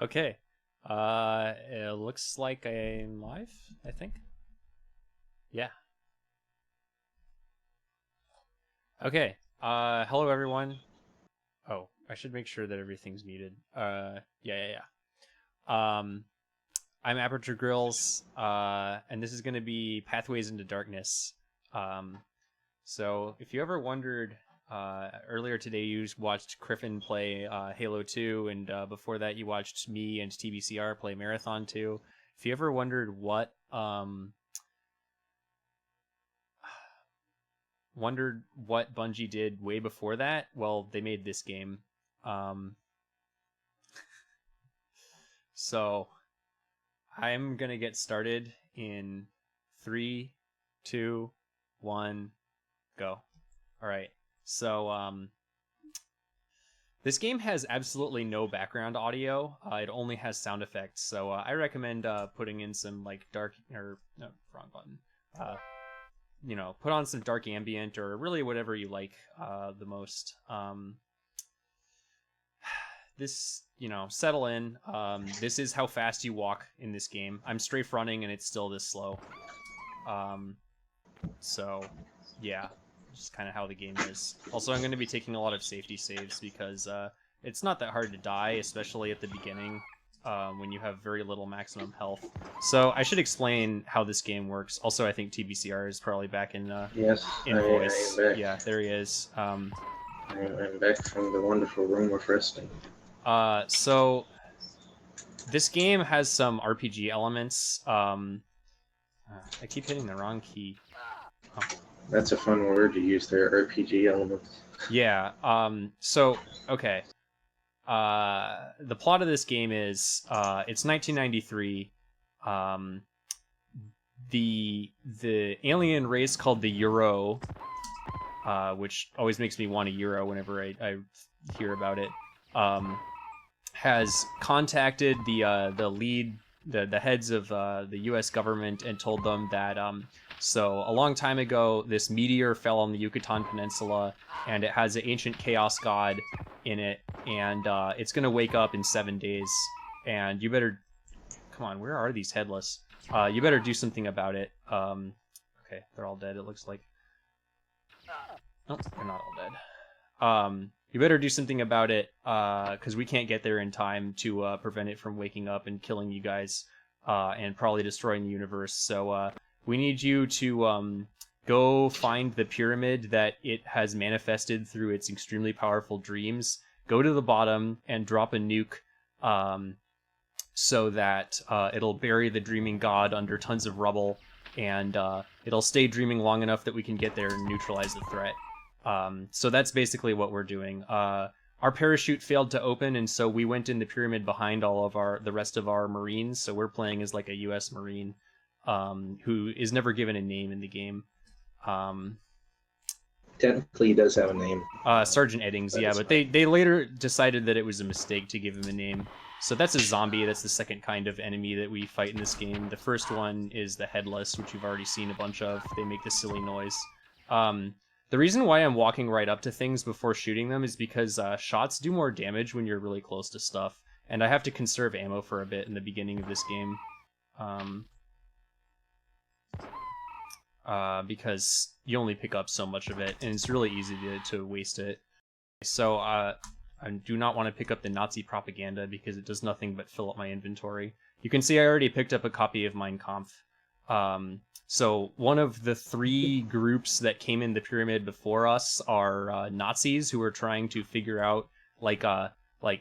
Okay. It looks like I'm live, I think. Yeah. Okay. Hello everyone. Oh, I should make sure that everything's muted. Yeah. I'm Aperturegrillz, and this is going to be Pathways into Darkness. So if you ever wondered, earlier today you watched Griffin play Halo 2, and before that you watched me and TBCR play Marathon 2. If you ever wondered what Bungie did way before that, well, they made this game. So I'm gonna get started in 3, 2, 1, go. All right. So this game has absolutely no background audio. It only has sound effects. So I recommend putting in some like dark or no, wrong button. Put on some dark ambient or really whatever you like the most. Settle in. This is how fast you walk in this game. I'm strafe running and it's still this slow. So yeah, just kind of how the game is. Also, I'm going to be taking a lot of safety saves because it's not that hard to die, especially at the beginning when you have very little maximum health. So I should explain how this game works. Also, I think TBCR is probably back in Yes, voice. I am back. Yeah, there he is. I'm back from the wonderful room of resting. So this game has some RPG elements. I keep hitting the wrong key. Oh. That's a fun word to use there, RPG elements. Yeah. Okay. The plot of this game is it's 1993. The alien race called the Euro, which always makes me want a Euro whenever I hear about it, has contacted the heads of the U.S. government and told them that so a long time ago this meteor fell on the Yucatan Peninsula and it has an ancient chaos god in it, and it's gonna wake up in 7 days, and you better come on, where are these headless? You better do something about it. Okay, they're all dead, it looks like. Nope, they're not all dead. You better do something about it, because we can't get there in time to prevent it from waking up and killing you guys, and probably destroying the universe. So we need you to go find the pyramid that it has manifested through its extremely powerful dreams. Go to the bottom and drop a nuke, so that it'll bury the dreaming god under tons of rubble, and it'll stay dreaming long enough that we can get there and neutralize the threat. So that's basically what we're doing. Our parachute failed to open, and so we went in the pyramid behind all of the rest of our Marines. So we're playing as like a U.S. Marine, who is never given a name in the game. Technically, he does have a name. Sergeant Eddings, yeah, but they later decided that it was a mistake to give him a name. So that's a zombie. That's the second kind of enemy that we fight in this game. The first one is the headless, which you've already seen a bunch of. They make this silly noise. The reason why I'm walking right up to things before shooting them is because shots do more damage when you're really close to stuff, and I have to conserve ammo for a bit in the beginning of this game, because you only pick up so much of it, and it's really easy to waste it. So I do not want to pick up the Nazi propaganda because it does nothing but fill up my inventory. You can see I already picked up a copy of Mein Kampf. So one of the 3 groups that came in the pyramid before us are Nazis who were trying to figure out, like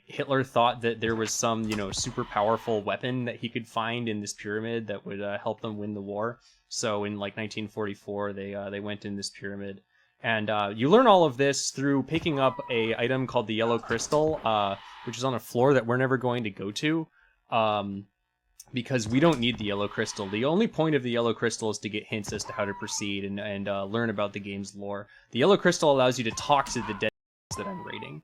Hitler thought that there was some, super powerful weapon that he could find in this pyramid that would help them win the war. So in like 1944, they went in this pyramid. And you learn all of this through picking up a item called the Yellow Crystal, which is on a floor that we're never going to go to. Because we don't need the Yellow Crystal. The only point of the Yellow Crystal is to get hints as to how to proceed and learn about the game's lore. The Yellow Crystal allows you to talk to the dead that I'm raiding.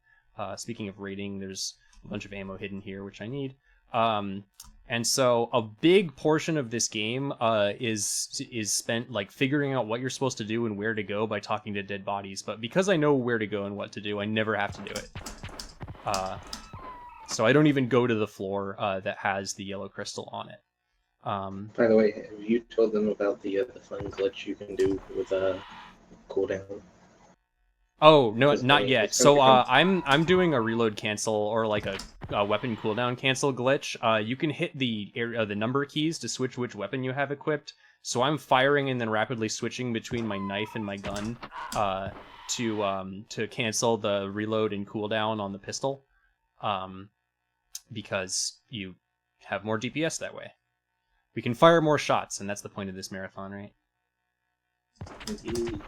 Speaking of raiding, there's a bunch of ammo hidden here, which I need. And so a big portion of this game is spent like figuring out what you're supposed to do and where to go by talking to dead bodies. But because I know where to go and what to do, I never have to do it. So I don't even go to the floor that has the yellow crystal on it. By the way, have you told them about the fun glitch you can do with cooldown? Oh no, 'Cause, I not mean, yet. it's So everything. I'm doing a reload cancel or like a weapon cooldown cancel glitch. You can hit the number keys to switch which weapon you have equipped. So I'm firing and then rapidly switching between my knife and my gun to cancel the reload and cooldown on the pistol, because you have more DPS that way. We can fire more shots, and that's the point of this marathon, right? Indeed.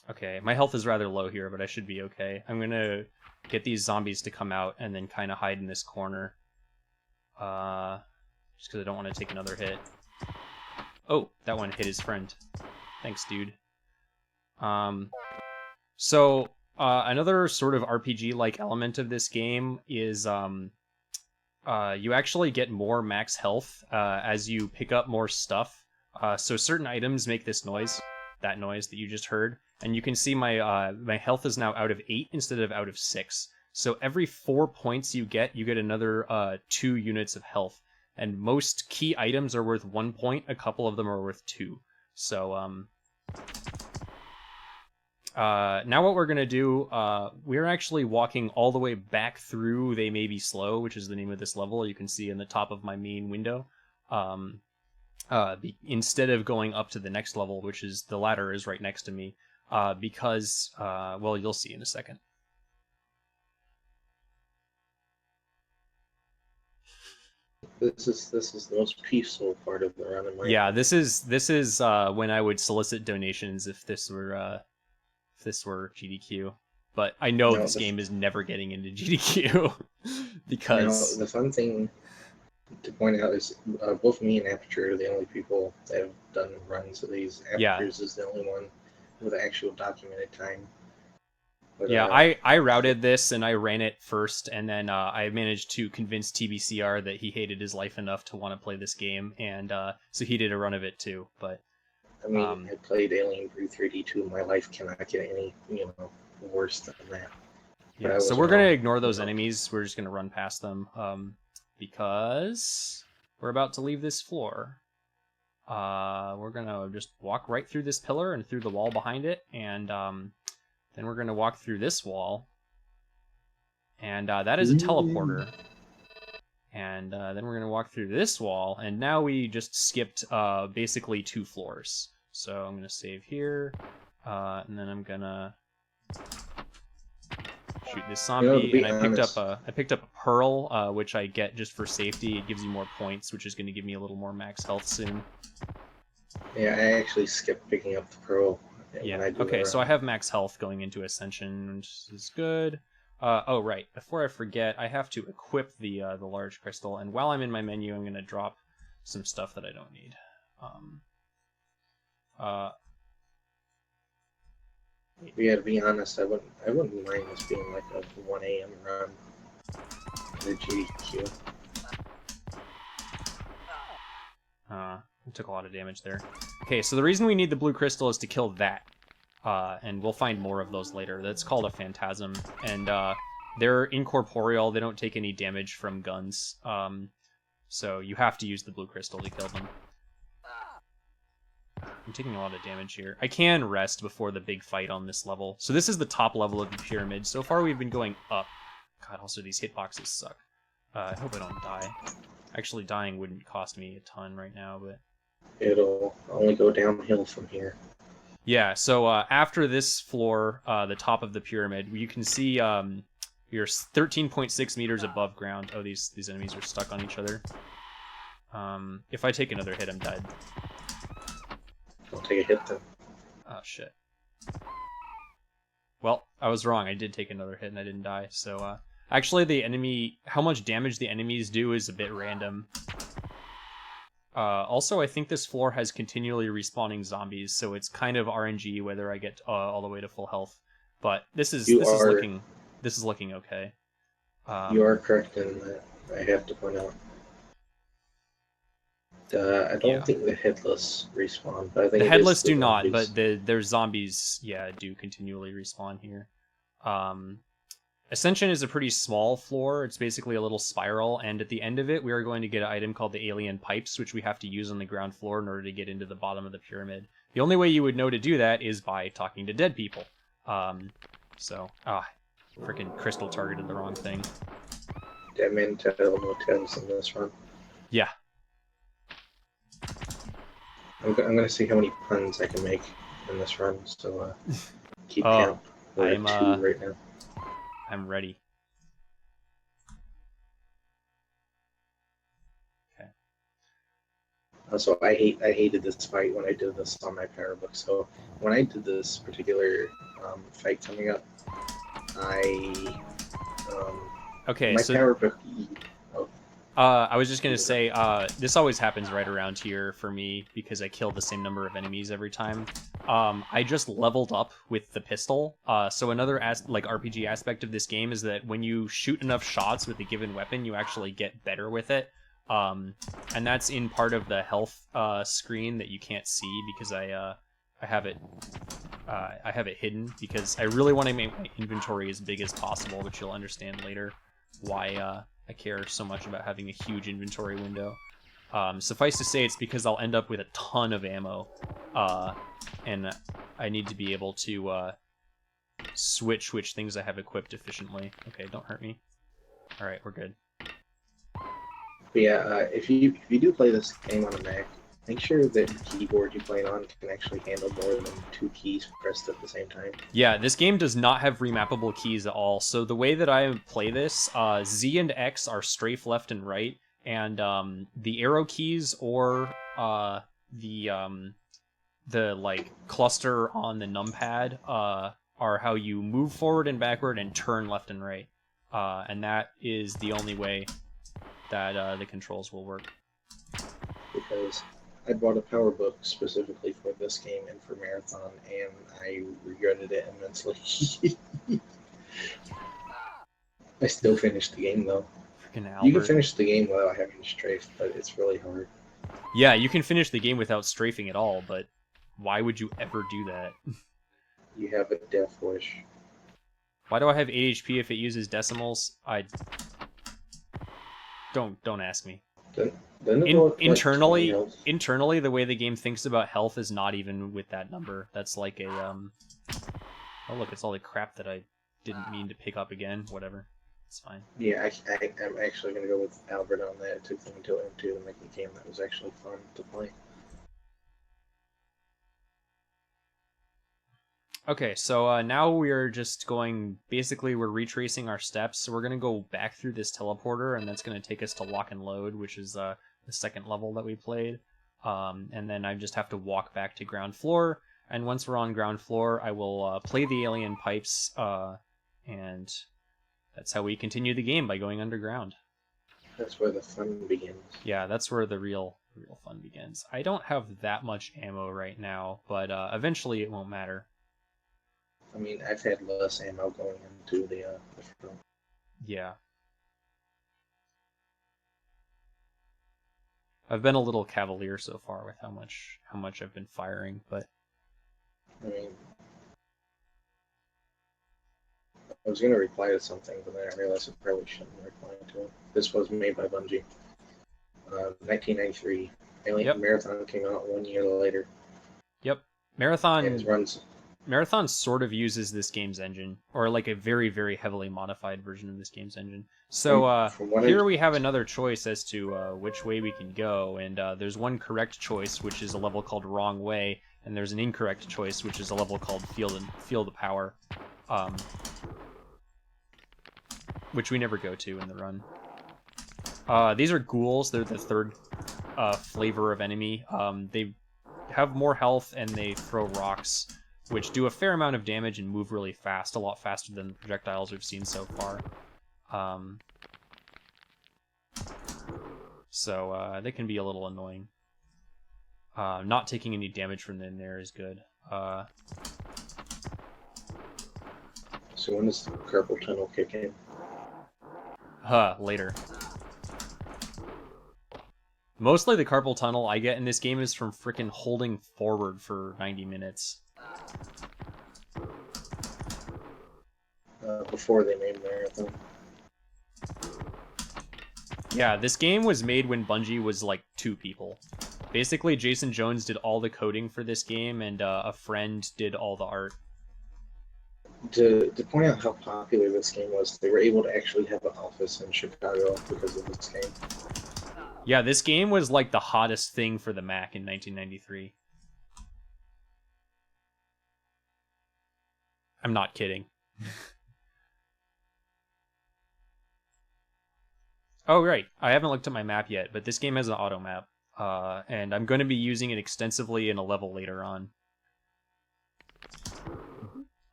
Okay, my health is rather low here, but I should be okay. I'm gonna get these zombies to come out and then kind of hide in this corner. Just because I don't want to take another hit. Oh, that one hit his friend. Thanks, dude. So another sort of RPG-like element of this game is you actually get more max health as you pick up more stuff. So certain items make this noise, that noise that you just heard, and you can see my my health is now out of 8 instead of out of 6. So every 4 points you get another 2 units of health. And most key items are worth 1 point. A couple of them are worth 2. So now what we're going to do, we're actually walking all the way back through They May Be Slow, which is the name of this level. You can see in the top of my main window. Instead of going up to the next level, which is the ladder is right next to me, because, well, you'll see in a second. This is the most peaceful part of the run in my Yeah, this is when I would solicit donations if this were GDQ. But I know this game is never getting into GDQ because the fun thing to point out is both me and Aperture are the only people that have done runs of these. Aperture's is the only one with actual documented time. But, yeah, I routed this and I ran it first, and then I managed to convince TBCR that he hated his life enough to want to play this game, and so he did a run of it too. But I mean, I played Alien Brew 3D2. My life cannot get any worse than that. Yeah, so we're gonna ignore those enemies. We're just gonna run past them because we're about to leave this floor. We're gonna just walk right through this pillar and through the wall behind it, and then we're going to walk through this wall, and that is a teleporter. And then we're going to walk through this wall, and now we just skipped basically 2 floors. So I'm going to save here, and then I'm going to shoot this zombie. And I picked up a pearl, which I get just for safety. It gives you more points, which is going to give me a little more max health soon. Yeah, I actually skipped picking up the pearl. Yeah, okay, so I have max health going into Ascension, which is good. Oh, right, before I forget, I have to equip the large crystal, and while I'm in my menu, I'm going to drop some stuff that I don't need. Yeah, to be honest, I wouldn't mind this being like a 1 a.m. run for GDQ. I took a lot of damage there. Okay, so the reason we need the blue crystal is to kill that. And we'll find more of those later. That's called a phantasm. And they're incorporeal. They don't take any damage from guns. So you have to use the blue crystal to kill them. I'm taking a lot of damage here. I can rest before the big fight on this level. So this is the top level of the pyramid. So far we've been going up. God, also these hitboxes suck. I hope I don't die. Actually, dying wouldn't cost me a ton right now, but... It'll only go downhill from here. Yeah, so after this floor, the top of the pyramid, you can see you're 13.6 meters above ground. Oh, these enemies are stuck on each other. If I take another hit, I'm dead. I'll take a hit then. Oh, shit. Well, I was wrong. I did take another hit and I didn't die. So, actually, how much damage the enemies do is a bit random. Also, I think this floor has continually respawning zombies, so it's kind of RNG whether I get all the way to full health. But this is looking okay. You are correct in that. I have to point out. I don't think the headless respawn, but I think the headless do not. But their zombies, yeah, do continually respawn here. Ascension is a pretty small floor. It's basically a little spiral, and at the end of it, we are going to get an item called the Alien Pipes, which we have to use on the ground floor in order to get into the bottom of the pyramid. The only way you would know to do that is by talking to dead people. Freaking Crystal targeted the wrong thing. Dead men tell no tales in this run. Yeah. I'm gonna see how many puns I can make in this run, so keep count. We're at 2 right now. I'm ready. Okay. Also, I hated this fight when I did this on my power book. So when I did this particular fight coming up, my power book. I was just gonna say, this always happens right around here for me because I kill the same number of enemies every time. I just leveled up with the pistol. So another RPG aspect of this game is that when you shoot enough shots with a given weapon, you actually get better with it. And that's in part of the health screen that you can't see because I have it hidden because I really want to make my inventory as big as possible, which you'll understand later why I care so much about having a huge inventory window. Suffice to say, it's because I'll end up with a ton of ammo, and I need to be able to switch which things I have equipped efficiently. Okay, don't hurt me. All right, we're good. But yeah, if you do play this game on a Mac, make sure that the keyboard you play on can actually handle more than 2 keys pressed at the same time. Yeah, this game does not have remappable keys at all. So the way that I play this, Z and X are strafe left and right, and the arrow keys or the like cluster on the numpad are how you move forward and backward and turn left and right, and that is the only way that the controls will work. Because I bought a power book specifically for this game and for Marathon, and I regretted it immensely. I still finished the game though. Freaking Albert. You can finish the game without having to strafe, but it's really hard. Yeah, you can finish the game without strafing at all, but why would you ever do that? You have a death wish. Why do I have 8 HP if it uses decimals? Don't ask me. Internally, the way the game thinks about health is not even with that number. That's like a Oh look, it's all the crap that I didn't mean to pick up again. Whatever, it's fine. Yeah, I'm actually gonna go with Albert on that. It took me until M2 to make a game that was actually fun to play. Okay, so now we're just going, basically we're retracing our steps, so we're going to go back through this teleporter, and that's going to take us to Lock and Load, which is the second level that we played. And then I just have to walk back to ground floor, and once we're on ground floor, I will play the alien pipes, and that's how we continue the game, by going underground. That's where the fun begins. Yeah, that's where the real fun begins. I don't have that much ammo right now, but eventually it won't matter. I mean, I've had less ammo going into the front. Yeah. I've been a little cavalier so far with how much I've been firing, but I mean, I was going to reply to something, but then I realized I probably shouldn't reply to it. This was made by Bungie. 1993. Alien Marathon came out 1 year later. Yep. Marathon... And it runs... Marathon sort of uses this game's engine, or like a very, very heavily modified version of this game's engine. So here we have another choice as to which way we can go, and there's one correct choice, which is a level called Wrong Way, and there's an incorrect choice, which is a level called Feel the Power, which we never go to in the run. These are ghouls. They're the third flavor of enemy. They have more health, and they throw rocks, which do a fair amount of damage and move really fast, a lot faster than the projectiles we've seen so far. So they can be a little annoying. Not taking any damage from them there is good. So when does the carpal tunnel kick in? Later. Mostly the carpal tunnel I get in this game is from frickin' holding forward for 90 minutes. before they made Marathon. Yeah, this game was made when Bungie was like 2 people. Basically, Jason Jones did all the coding for this game, and a friend did all the art. To point out how popular this game was, they were able to actually have an office in Chicago because of this game. Yeah, this game was like the hottest thing for the Mac in 1993. I'm not kidding. Oh, right. I haven't looked at my map yet, but this game has an auto map. And I'm going to be using it extensively in a level later on.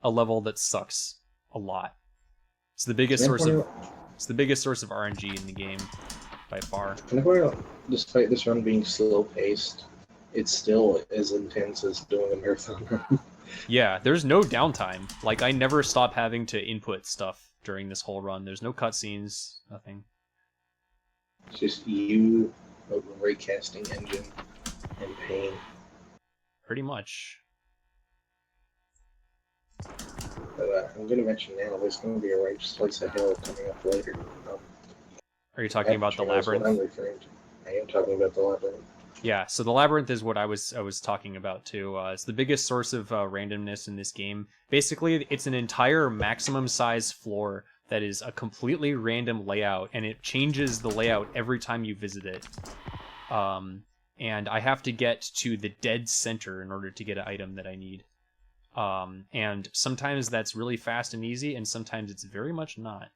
A level that sucks a lot. It's the biggest source of RNG in the game by far. Despite this run being slow paced, it's still as intense as doing a marathon run. Yeah, there's no downtime. Like, I never stop having to input stuff during this whole run. There's no cutscenes, nothing. It's just you, a raycasting engine, and pain. Pretty much. But I'm going to mention now, there's going to be a right slice of hell coming up later. Are you talking about the Labyrinth? What I'm referring to. I am talking about the Labyrinth. Yeah, so the Labyrinth is what I was talking about too. It's the biggest source of randomness in this game. Basically, it's an entire maximum size floor that is a completely random layout, and it changes the layout every time you visit it. And I have to get to the dead center in order to get an item that I need. And sometimes that's really fast and easy, and sometimes it's very much not.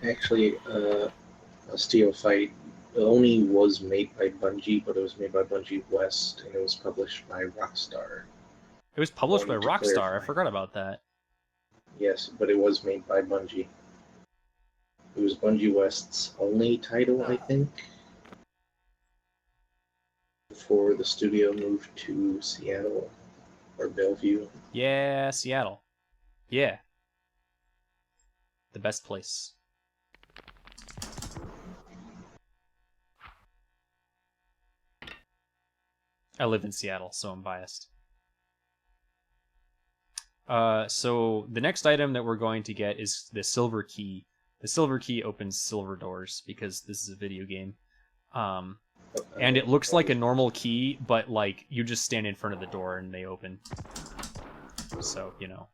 Actually, a Steel Fight only was made by Bungie, but it was made by Bungie West, and it was published by Rockstar. It was published by Rockstar? I forgot about that. Yes, but it was made by Bungie. It was Bungie West's only title, I think, before the studio moved to Seattle or Bellevue. Yeah, Seattle. Yeah. The best place. I live in Seattle, so I'm biased. So the next item that we're going to get is the silver key. The silver key opens silver doors because this is a video game. And it looks like a normal key, but like you just stand in front of the door and they open. So, you know.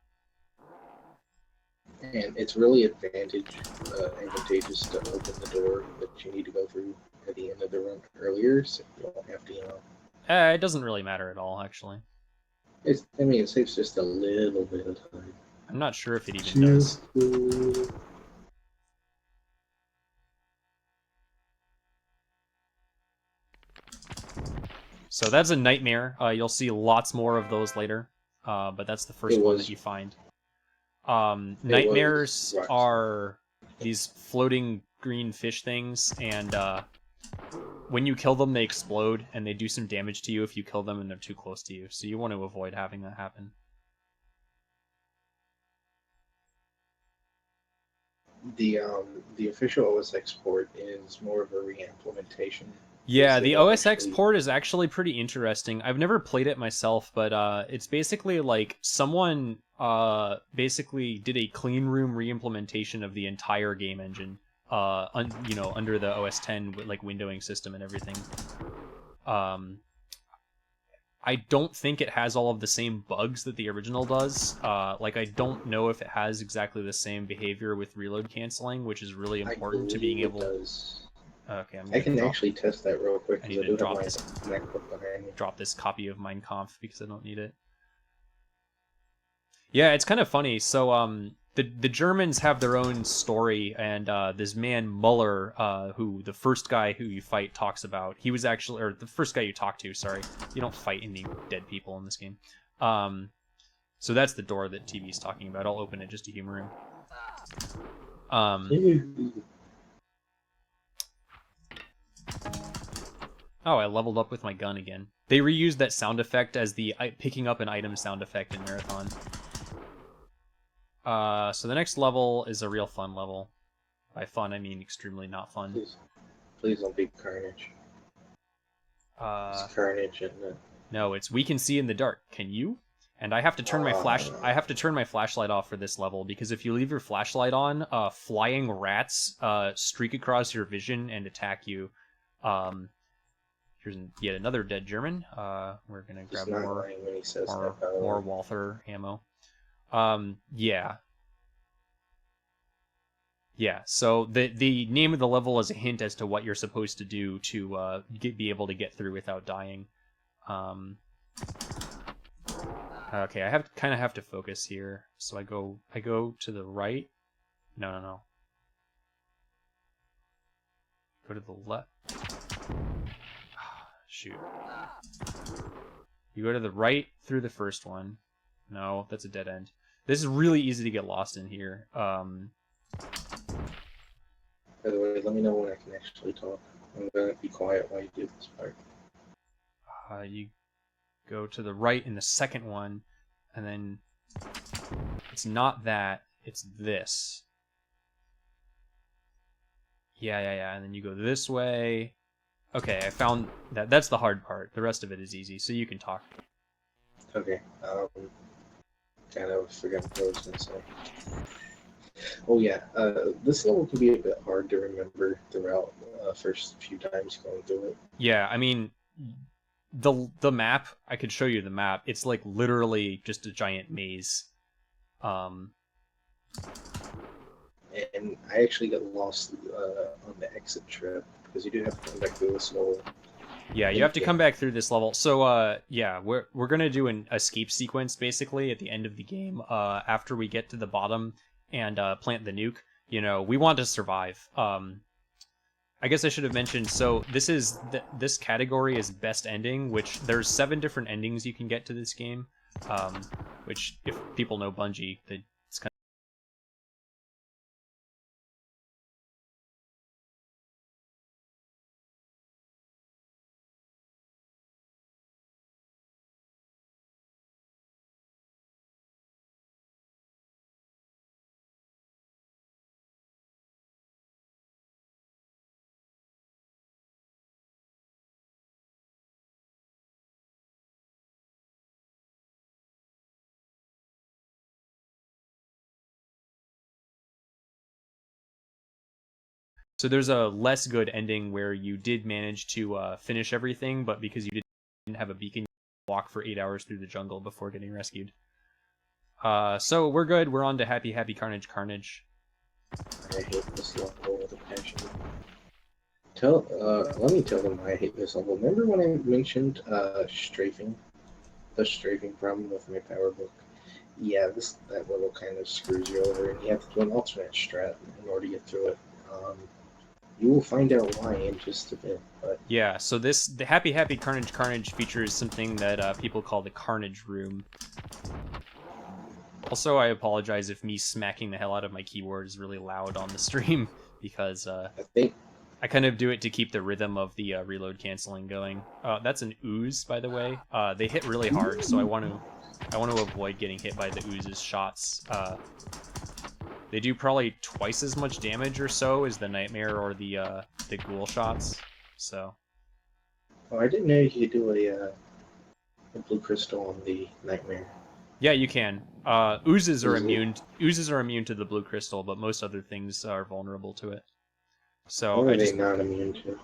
And it's really advantageous to open the door that you need to go through at the end of the run earlier, so you don't have to, It doesn't really matter at all, actually. it saves just a little bit of time. I'm not sure if it even does. So that's a nightmare. You'll see lots more of those later, but that's the first one that you find. Nightmares are these floating green fish things, and when you kill them, they explode, and they do some damage to you if you kill them and they're too close to you, so you want to avoid having that happen. The official OSX port is more of a re-implementation. Yeah, the OSX port is actually pretty interesting. I've never played it myself, but it's basically like someone basically did a clean room re-implementation of the entire game engine, under the OS X like windowing system and everything. I don't think it has all of the same bugs that the original does. Like, I don't know if it has exactly the same behavior with reload canceling, which is really important to being able. Okay, I can actually test that real quick. I need to drop this copy of Mein Kampf because I don't need it. Yeah, it's kind of funny. So, the Germans have their own story, and this man Muller, who the first guy who you fight talks about, he was actually, or the first guy you talk to, sorry, you don't fight any dead people in this game. So that's the door that TV's talking about. I'll open it just to humor him. Oh, I leveled up with my gun again. They reused that sound effect as the picking up an item sound effect in Marathon. So the next level is a real fun level. By fun, I mean extremely not fun. Please don't be Carnage. It's Carnage, isn't it? No, it's We Can See in the Dark. Can you? And I have to turn my flashlight off for this level, because if you leave your flashlight on, flying rats streak across your vision and attack you. Here's yet another dead German. We're gonna grab more Walther ammo. Yeah. Yeah, so the name of the level is a hint as to what you're supposed to do to be able to get through without dying. Okay, I kind of have to focus here. So I go to the right. No. Go to the left. Shoot. You go to the right through the first one. No, that's a dead end. This is really easy to get lost in here. By the way, let me know when I can actually talk. I'm gonna be quiet while you do this part. You go to the right in the second one, and then it's not that, it's this. Yeah, and then you go this way. Okay, I found that. That's the hard part. The rest of it is easy, so you can talk. Okay, kind of forgot what I was gonna say. Oh yeah, this level can be a bit hard to remember throughout first few times going through it. Yeah, I mean, the map, I could show you the map. It's like literally just a giant maze. And I actually got lost on the exit trip, because you do have to come back through this level. Yeah, you have to come back through this level. So, yeah, we're gonna do an escape sequence, basically, at the end of the game, after we get to the bottom and plant the nuke. You know, we want to survive. I guess I should have mentioned, so this category is best ending, which there's 7 different endings you can get to this game, which, if people know Bungie, it's kind of... So there's a less good ending where you did manage to finish everything, but because you didn't have a beacon, you walk for 8 hours through the jungle before getting rescued. So we're good. We're on to Happy Carnage. I hate this level with a passion. Let me tell them why I hate this level. Remember when I mentioned strafing? The strafing problem with my power book? Yeah, that level kind of screws you over, and you have to do an alternate strat in order to get through it. You will find out why in just a bit. But yeah, so the Happy Carnage features something that people call the Carnage Room. Also, I apologize if me smacking the hell out of my keyboard is really loud on the stream, because I kind of do it to keep the rhythm of the reload canceling going. That's an ooze, by the way. They hit really hard, so I want to avoid getting hit by the ooze's shots. They do probably twice as much damage or so as the Nightmare or the Ghoul shots. So. Oh, I didn't know you could do a blue crystal on the Nightmare. Yeah, you can. Oozes are immune to the blue crystal, but most other things are vulnerable to it. So what are they not immune to?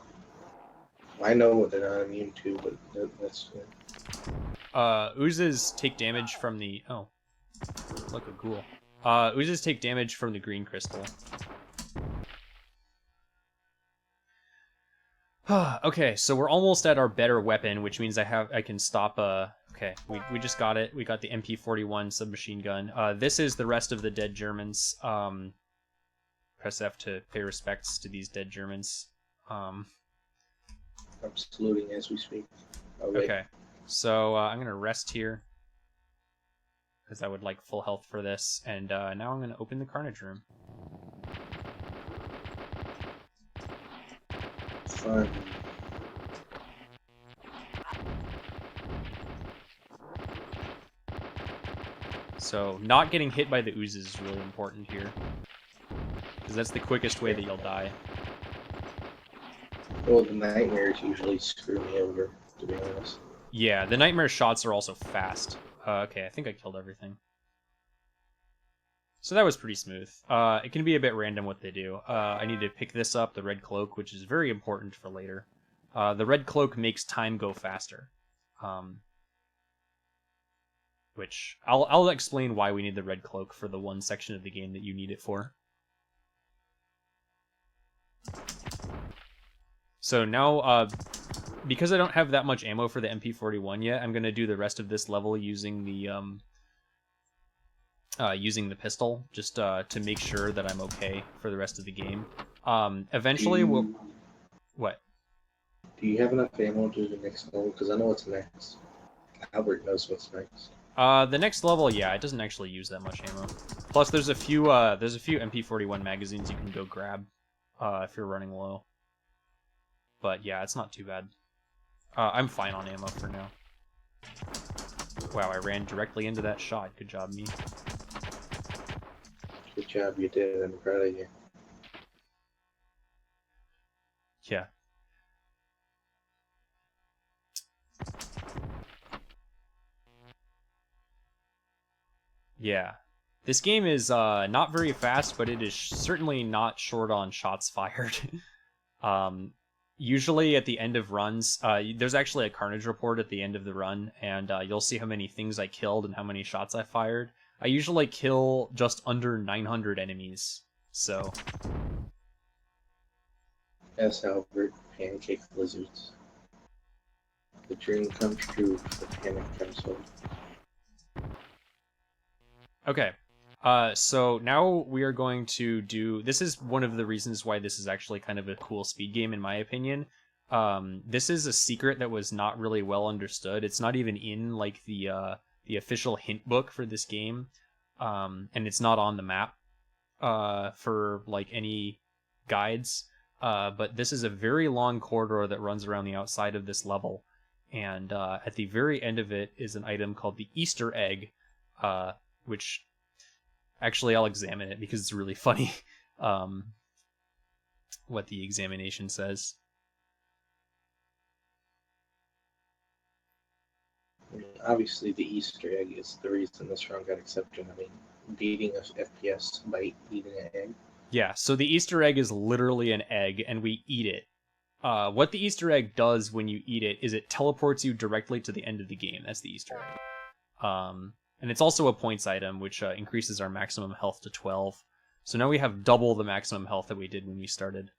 I know what they're not immune to, but that's good. Oozes take damage from the... Oh. Look, a ghoul. Oozes take damage from the green crystal. Okay, so we're almost at our better weapon, which means I can stop... Okay, we just got it. We got the MP41 submachine gun. This is the rest of the dead Germans. Press F to pay respects to these dead Germans. I'm saluting as we speak. Okay, so I'm gonna rest here, because I would like full health for this, and now I'm gonna open the Carnage Room. Fun. So not getting hit by the oozes is really important here, because that's the quickest way that you'll die. Well, the Nightmares usually screw me over, to be honest. Yeah, the Nightmare shots are also fast. Okay, I think I killed everything. So that was pretty smooth. It can be a bit random what they do. I need to pick this up, the red cloak, which is very important for later. The red cloak makes time go faster. Which, I'll explain why we need the red cloak for the one section of the game that you need it for. So now, because I don't have that much ammo for the MP41 yet, I'm going to do the rest of this level using the pistol, just to make sure that I'm okay for the rest of the game. Eventually, we'll... What? Do you have enough ammo to do the next level? Because I know what's next. Albert knows what's next. The next level, yeah, it doesn't actually use that much ammo. Plus, there's a few MP41 magazines you can go grab if you're running low. But yeah, it's not too bad. I'm fine on ammo for now. Wow, I ran directly into that shot. Good job, me. Good job, you did. I'm proud of you. Yeah. Yeah. This game is not very fast, but it is certainly not short on shots fired. Usually at the end of runs, there's actually a carnage report at the end of the run, and you'll see how many things I killed and how many shots I fired. I usually kill just under 900 enemies, so... Yes, Albert, pancake lizards. The dream comes true for the panic household. Okay, so now we are going to do... This is one of the reasons why this is actually kind of a cool speed game, in my opinion. This is a secret that was not really well understood. It's not even in, like, the official hint book for this game, and it's not on the map for, like, any guides. But this is a very long corridor that runs around the outside of this level, and at the very end of it is an item called the Easter egg, which actually I'll examine it because it's really funny what the examination says. I mean, obviously, the Easter egg is the reason this run got accepted. I mean, beating a FPS by eating an egg. Yeah, so the Easter egg is literally an egg, and we eat it. What the Easter egg does when you eat it is it teleports you directly to the end of the game. That's the Easter egg. And it's also a points item, which increases our maximum health to 12. So now we have double the maximum health that we did when we started.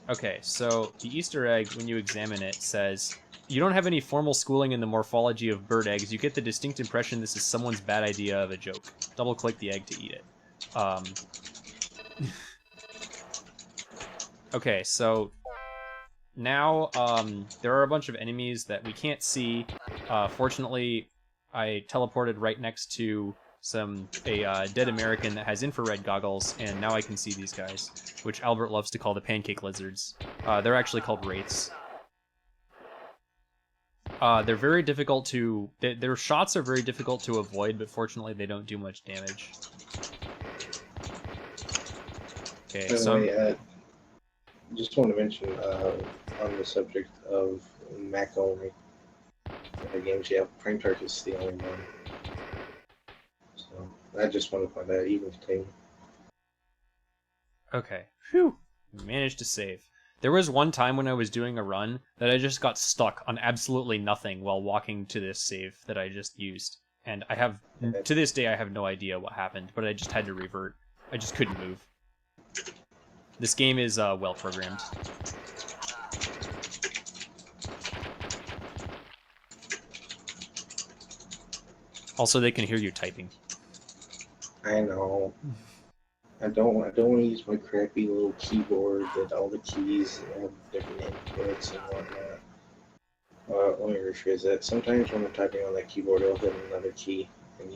Okay, so the Easter egg, when you examine it, says, you don't have any formal schooling in the morphology of bird eggs. You get the distinct impression this is someone's bad idea of a joke. Double-click the egg to eat it. Okay, so now there are a bunch of enemies that we can't see. Fortunately, I teleported right next to a dead American that has infrared goggles, and now I can see these guys, which Albert loves to call the pancake lizards. They're actually called wraiths. They're very difficult to... Their shots are very difficult to avoid, but fortunately they don't do much damage. Okay, so... just want to mention, on the subject of Mac only games, yeah, Prime Tark is the only one. So, I just want to point that out, even today. Okay, phew, we managed to save. There was one time when I was doing a run that I just got stuck on absolutely nothing while walking to this save that I just used. And I have, to this day, I have no idea what happened, but I just had to revert. I just couldn't move. This game is well programmed. Also, they can hear you typing. I know. I don't want to use my crappy little keyboard that all the keys have different inputs and whatnot. Let me rephrase that. Sometimes when I'm typing on that keyboard, it'll hit another key, and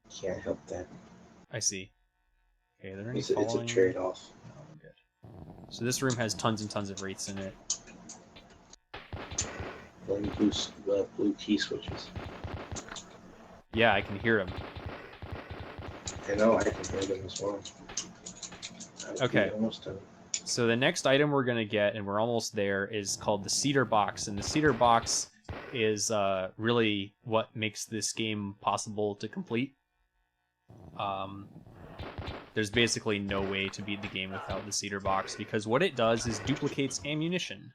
can't help that. I see. Okay, are there any It's a trade-off. No, I'm good. So this room has tons and tons of wraiths in it. Blue key switches. Yeah, I can hear them. I know, I can hear them as well. Okay. Almost done. So the next item we're going to get, and we're almost there, is called the Cedar Box. And the Cedar Box is really what makes this game possible to complete. There's basically no way to beat the game without the Cedar Box, because what it does is duplicates ammunition.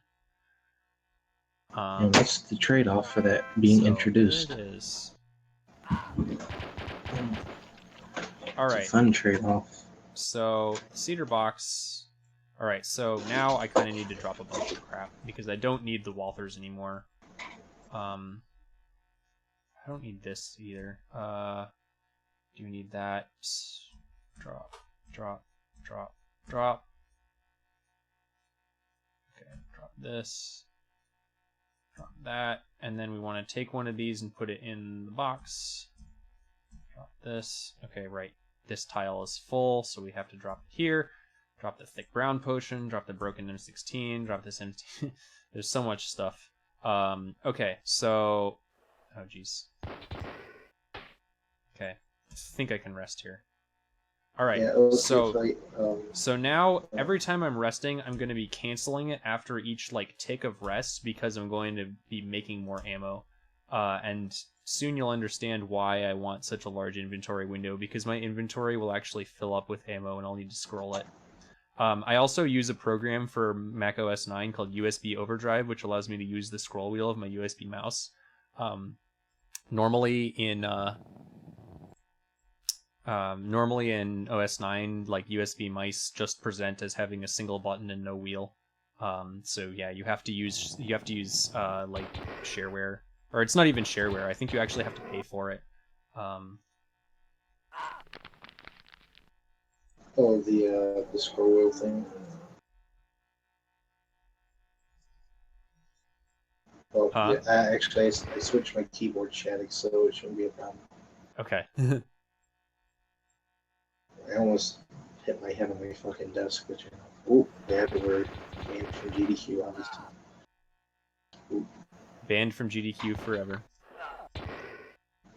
And what's the trade-off for that being introduced? There it is. Alright. It's a fun trade-off. So, Cedar Box... Alright, so now I kind of need to drop a bunch of crap, because I don't need the Walthers anymore. I don't need this either. Do you need that? Drop, drop, drop, drop. Okay, drop this. Drop that. And then we want to take one of these and put it in the box. Drop this. Okay, right. This tile is full, so we have to drop it here. Drop the thick brown potion. Drop the broken M16. Drop this M16. There's so much stuff. Okay, so... Oh, jeez. Okay. I think I can rest here. Alright, Yeah, so now, every time I'm resting, I'm going to be canceling it after each, like, tick of rest, because I'm going to be making more ammo. And soon you'll understand why I want such a large inventory window, because my inventory will actually fill up with ammo and I'll need to scroll it. I also use a program for Mac OS 9 called USB Overdrive, which allows me to use the scroll wheel of my USB mouse. Normally in OS 9, like, USB mice just present as having a single button and no wheel. So yeah, you have to use like shareware, or it's not even shareware. I think you actually have to pay for it. Oh, the scroll wheel thing. Oh, Huh? yeah, actually, I switched my keyboard chatting, so it shouldn't be a problem. Okay. I almost hit my head on my fucking desk, but you know. Ooh, bad word. Banned from GDQ, obviously. Ooh. Banned from GDQ forever.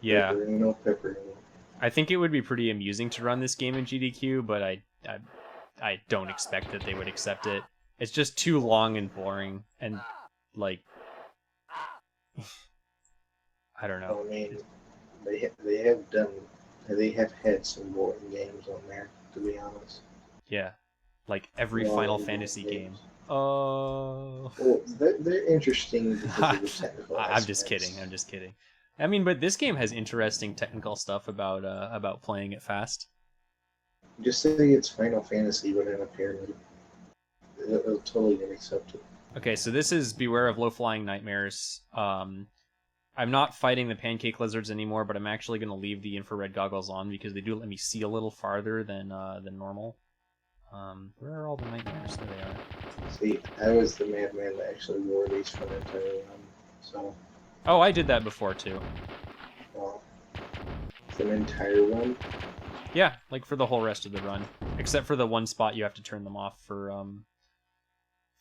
Yeah. Pepperino, pepperino. I think it would be pretty amusing to run this game in GDQ, but I don't expect that they would accept it. It's just too long and boring, and, like... I don't know. I mean, they have had some boring games on there, to be honest. Yeah, like every Final Fantasy game. Oh. Well, they're interesting because of the technical I'm just aspects. kidding. I'm just kidding. I mean, but this game has interesting technical stuff about playing it fast. Just say it's Final Fantasy, but in a pyramid. It'll totally get accepted. Okay, so this is Beware of Low-Flying Nightmares. I'm not fighting the pancake lizards anymore, but I'm actually going to leave the infrared goggles on because they do let me see a little farther than normal. Where are all the nightmares? There they are. See, I was the madman that actually wore these for the entire run, so... Oh, I did that before, too. Well, it's an entire run? Yeah, like for the whole rest of the run. Except for the one spot you have to turn them off for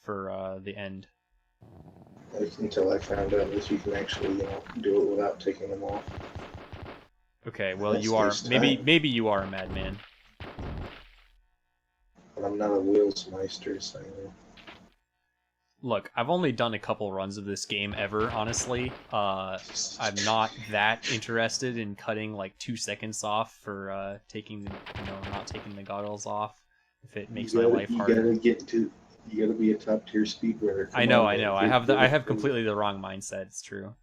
the end. Until I found out that you can actually, do it without taking them off. Okay, well, That you are... saves time. Maybe you are a madman. But I'm not a Wheelsmeister, so... Look, I've only done a couple runs of this game ever, honestly. I'm not that interested in cutting like 2 seconds off for not taking the goggles off if it makes my life harder. You gotta be a top tier speedrunner. I know. I have completely the wrong mindset. It's true.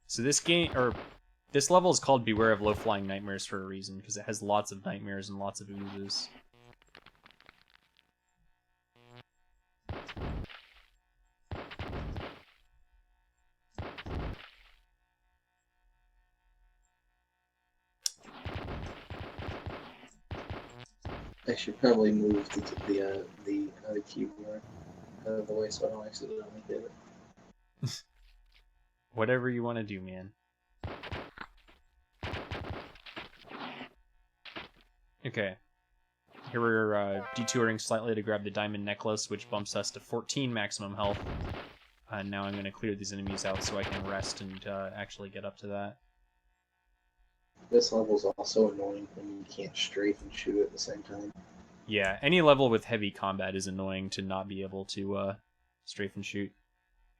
So this level is called Beware of Low-Flying Nightmares for a reason, because it has lots of nightmares and lots of oozes. I should probably move the other keyboard out of the way so I don't accidentally hit it. Whatever you want to do, man. Okay. Here we're detouring slightly to grab the diamond necklace, which bumps us to 14 maximum health. And now I'm going to clear these enemies out so I can rest and actually get up to that. This level's also annoying when you can't strafe and shoot at the same time. Yeah, any level with heavy combat is annoying to not be able to strafe and shoot.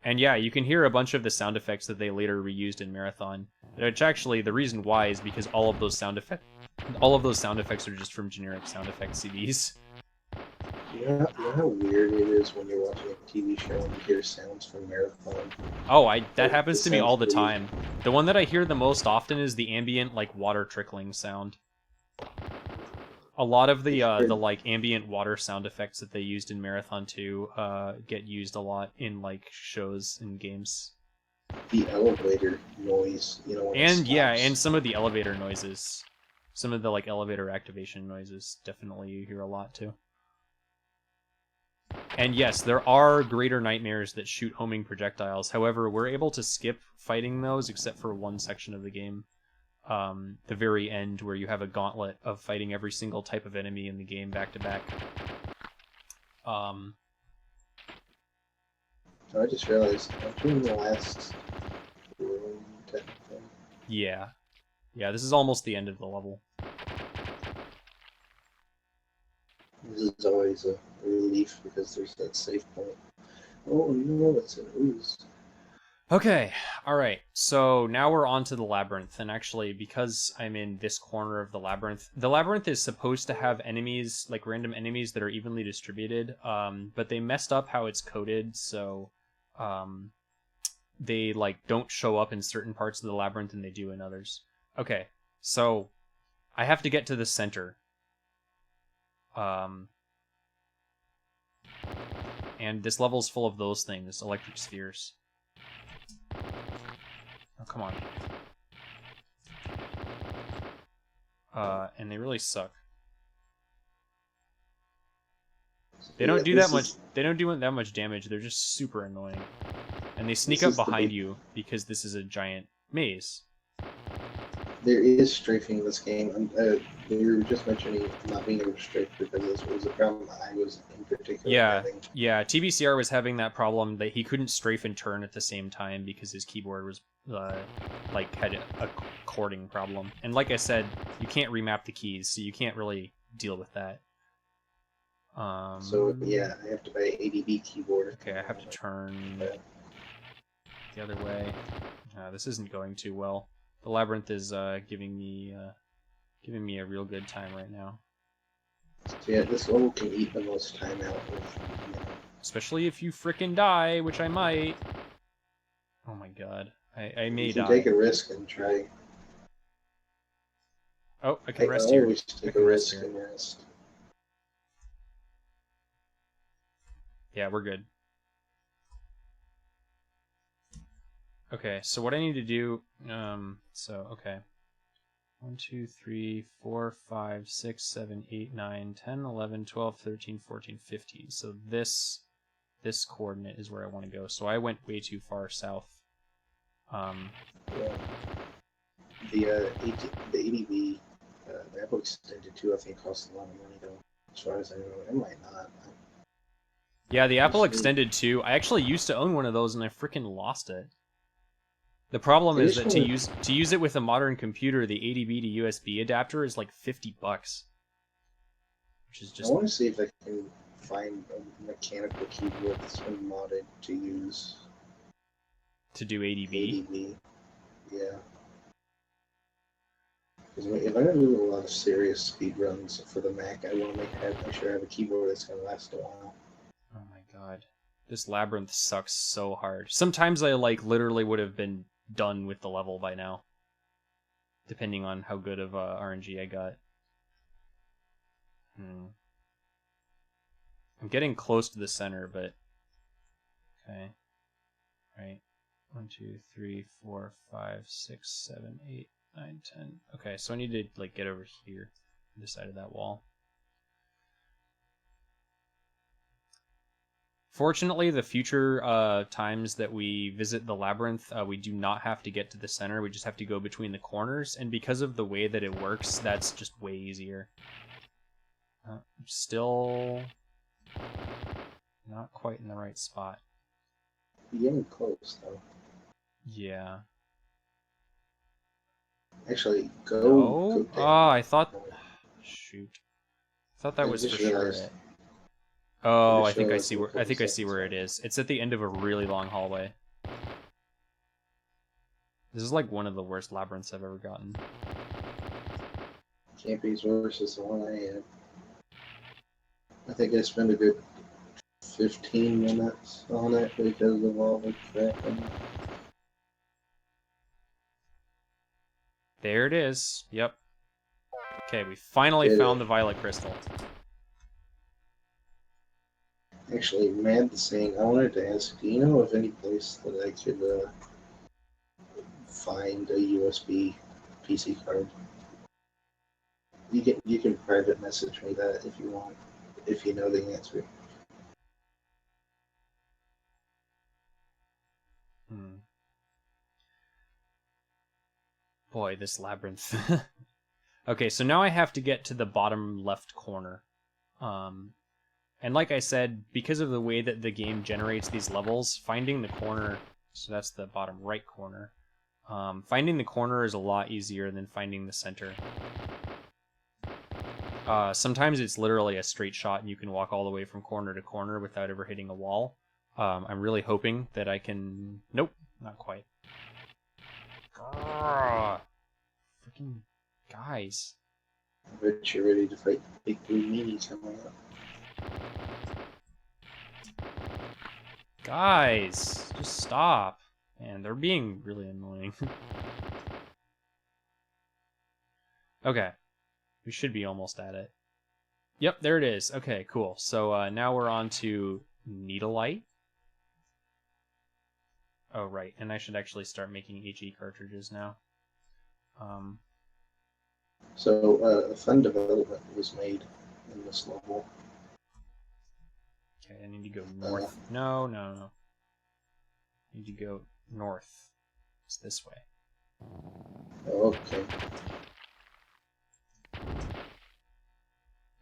And yeah, you can hear a bunch of the sound effects that they later reused in Marathon. Which actually, the reason why is because all of those sound effects are just from generic sound effect CDs. You know how weird it is when you're watching a TV show and you hear sounds from Marathon? Oh, that Like, happens it to me all sounds the really- time. The one that I hear the most often is the ambient, like, water trickling sound. A lot of the like ambient water sound effects that they used in Marathon 2 get used a lot in like shows and games. The elevator noise, you know, when it And yeah, stops. and some of the elevator noises. Some of the like elevator activation noises definitely you hear a lot too. And yes, there are greater nightmares that shoot homing projectiles. However, we're able to skip fighting those except for one section of the game. The very end where you have a gauntlet of fighting every single type of enemy in the game back to back. So I just realized I'm in the last room technically. Yeah. Yeah, this is almost the end of the level. This is always a relief because there's that safe point. Oh no, it's an ooze. Okay, alright, so now we're on to the Labyrinth, and actually, because I'm in this corner of the Labyrinth is supposed to have enemies, like random enemies that are evenly distributed, but they messed up how it's coded, so they like don't show up in certain parts of the Labyrinth and they do in others. Okay, so I have to get to the center. And this level's full of those things, electric spheres. Oh, come on. And they really suck. They don't do that much. They don't do that much damage. They're just super annoying, and they sneak up behind you because this is a giant maze. There is strafing in this game. You were just mentioning not being able to strafe because this was a problem I was in particular having. Yeah. TBCR was having that problem that he couldn't strafe and turn at the same time because his keyboard was like had a chording problem. And like I said, you can't remap the keys, so you can't really deal with that. So yeah, I have to buy an ADB keyboard. Okay, I have to turn the other way. This isn't going too well. The Labyrinth is giving me a real good time right now. So yeah, this level can eat the most time out with, especially if you frickin' die, which I might. Oh my god, I may die. You can take a risk and try. Oh, I can rest here. Always take a risk and rest. Yeah, we're good. Okay, so what I need to do, okay. 1, 2, 3, 4, 5, 6, 7, 8, 9, 10, 11, 12, 13, 14, 15. So this coordinate is where I want to go. So I went way too far south. Yeah. The ADV, the Apple Extended 2, I think costs a lot of money though. As far as I know, it might not. Yeah, the Apple Extended 2, I actually used to own one of those and I freaking lost it. The problem is that to use it with a modern computer, the ADB to USB adapter is like $50, which is just. I want to see if I can find a mechanical keyboard that's been modded to use. To do ADB. ADB, yeah. Because if I'm gonna do a lot of serious speed runs for the Mac, I want to make sure I have a keyboard that's gonna last a while. Oh my god, this Labyrinth sucks so hard. Sometimes I like literally would have been done with the level by now, depending on how good of RNG I got. I'm getting close to the center, but okay. Right. 1, 2, 3, 4, 5, 6, 7, 8, 9, 10. Okay, so I need to like get over here, this side of that wall. Fortunately, the future times that we visit the Labyrinth, we do not have to get to the center. We just have to go between the corners, and because of the way that it works, that's just way easier. Still not quite in the right spot. You're getting close, though. Yeah. Actually, go. No? Oh, I thought. Shoot. I thought that was for sure it. Oh, Pretty I think sure I like see where 40 it seconds. is. It's at the end of a really long hallway. This is like one of the worst labyrinths I've ever gotten. Can't be as worse as the one I had. I think I spent a good 15 minutes on it because of all the crap in it. There it is. Yep. Okay, we finally Did found it. the violet crystal. Actually, Mad saying, I wanted to ask, do you know of any place that I could find a USB PC card? You can private message me that if you want, if you know the answer. Hmm. Boy, this labyrinth. Okay, so now I have to get to the bottom left corner. And like I said, because of the way that the game generates these levels, finding the corner, so that's the bottom right corner, finding the corner is a lot easier than finding the center. Sometimes it's literally a straight shot and you can walk all the way from corner to corner without ever hitting a wall. I'm really hoping that I can... Nope, not quite. Grrr. Freaking guys. I bet you're ready to fight Big Blue Meanie coming up. Guys, just stop. Man, they're being really annoying. Okay, we should be almost at it. Yep, there it is. Okay, cool. So now we're on to Needlelight. Oh, right, and I should actually start making HE cartridges now. So, a fun development was made in this level. Okay, I need to go north. No. I need to go north. It's this way. Okay.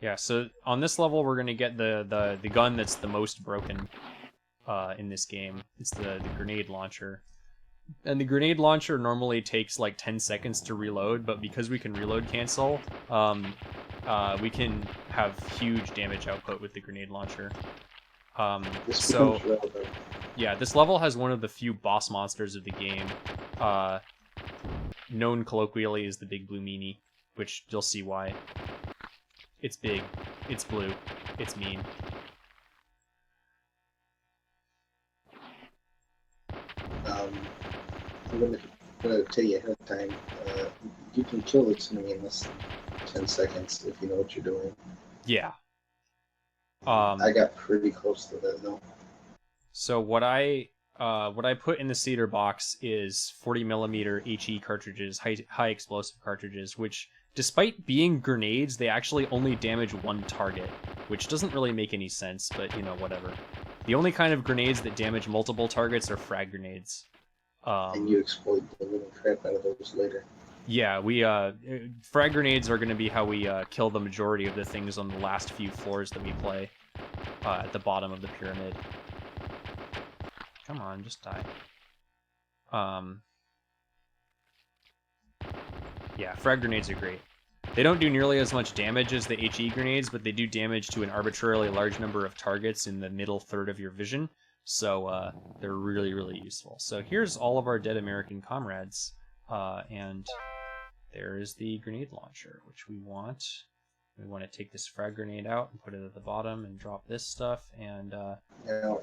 Yeah, so on this level we're gonna get the gun that's the most broken in this game. It's the grenade launcher. And the grenade launcher normally takes like 10 seconds to reload, but because we can reload cancel, we can have huge damage output with the grenade launcher. This So becomes relevant. yeah, this level has one of the few boss monsters of the game, known colloquially as the Big Blue Meanie, which you'll see why. It's big, it's blue, it's mean. I'm gonna tell you ahead of time. You can kill this enemy in less than 10 seconds if you know what you're doing. Yeah. I got pretty close to that though. So what I put in the Cedar Box is 40mm HE cartridges, high explosive cartridges, which, despite being grenades, they actually only damage one target, which doesn't really make any sense, but, you know, whatever. The only kind of grenades that damage multiple targets are frag grenades. And you exploit the living crap out of those later. Yeah, frag grenades are going to be how we kill the majority of the things on the last few floors that we play at the bottom of the pyramid. Come on, just die. Yeah, frag grenades are great. They don't do nearly as much damage as the HE grenades, but they do damage to an arbitrarily large number of targets in the middle third of your vision, so they're really, really useful. So here's all of our dead American comrades, and there is the grenade launcher, which we want. We want to take this frag grenade out and put it at the bottom and drop this stuff, and Now,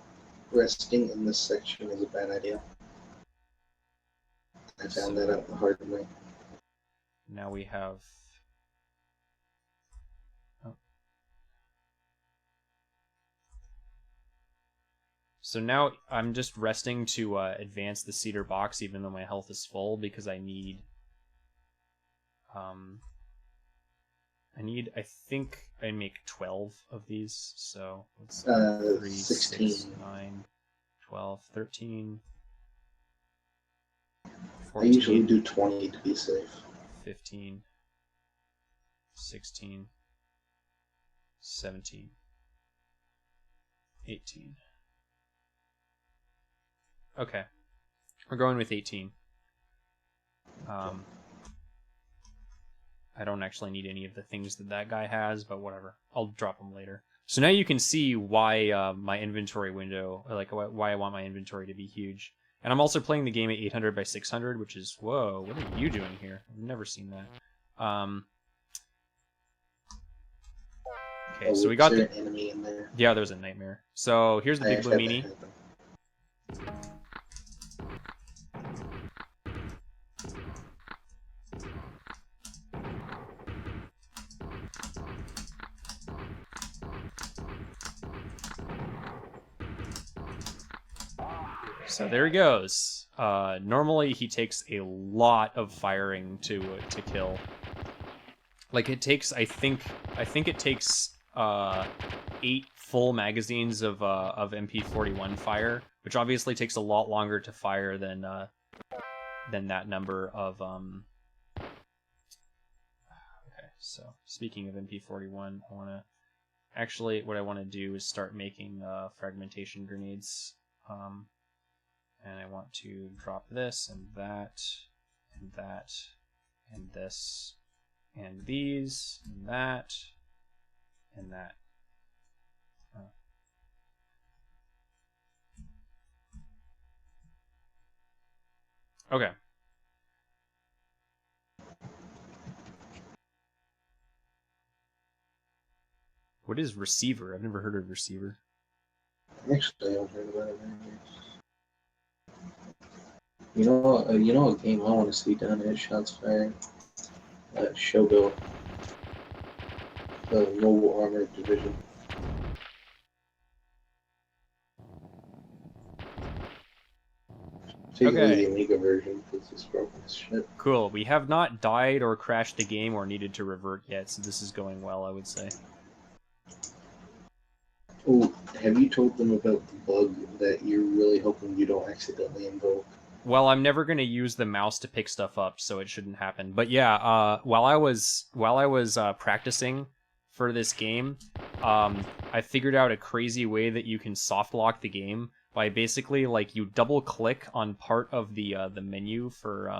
resting in this section is a bad idea. I found that out the hard way. now we have... Oh. So now I'm just resting to advance the Cedar Box, even though my health is full, because I need... I think I make 12 of these, so let's see, 3, 16. 6, 9, 12, 13, I 14, usually do 20 to be safe. 15, 16, 17, 18. Okay, we're going with 18. I don't actually need any of the things that guy has, but whatever. I'll drop them later. So now you can see why my inventory window, or like why I want my inventory to be huge. And I'm also playing the game at 800 by 600, which is, whoa, what are you doing here? I've never seen that. Okay, so we got the... an enemy in there? Yeah, there's a nightmare. So here's the Big Blue Meanie. So there he goes. Normally he takes a lot of firing to kill. Like it takes, I think it takes 8 full magazines of MP41 fire, which obviously takes a lot longer to fire than that number of Okay, so speaking of MP41, I want to actually what I want to do is start making fragmentation grenades. And I want to drop this and that and that and this and these and that and that. Okay. What is receiver? I've never heard of receiver. Actually, I haven't heard about it. You know a game I want to see done at Shots Fired? Showbill. The Mobile Armored Division. Okay. The Amiga version, because it's broken as shit. Cool. We have not died or crashed the game or needed to revert yet, so this is going well, I would say. Oh, have you told them about the bug that you're really hoping you don't accidentally invoke? Well, I'm never going to use the mouse to pick stuff up, so it shouldn't happen. But yeah, while I was practicing for this game, I figured out a crazy way that you can soft lock the game by basically like you double click on part of the menu for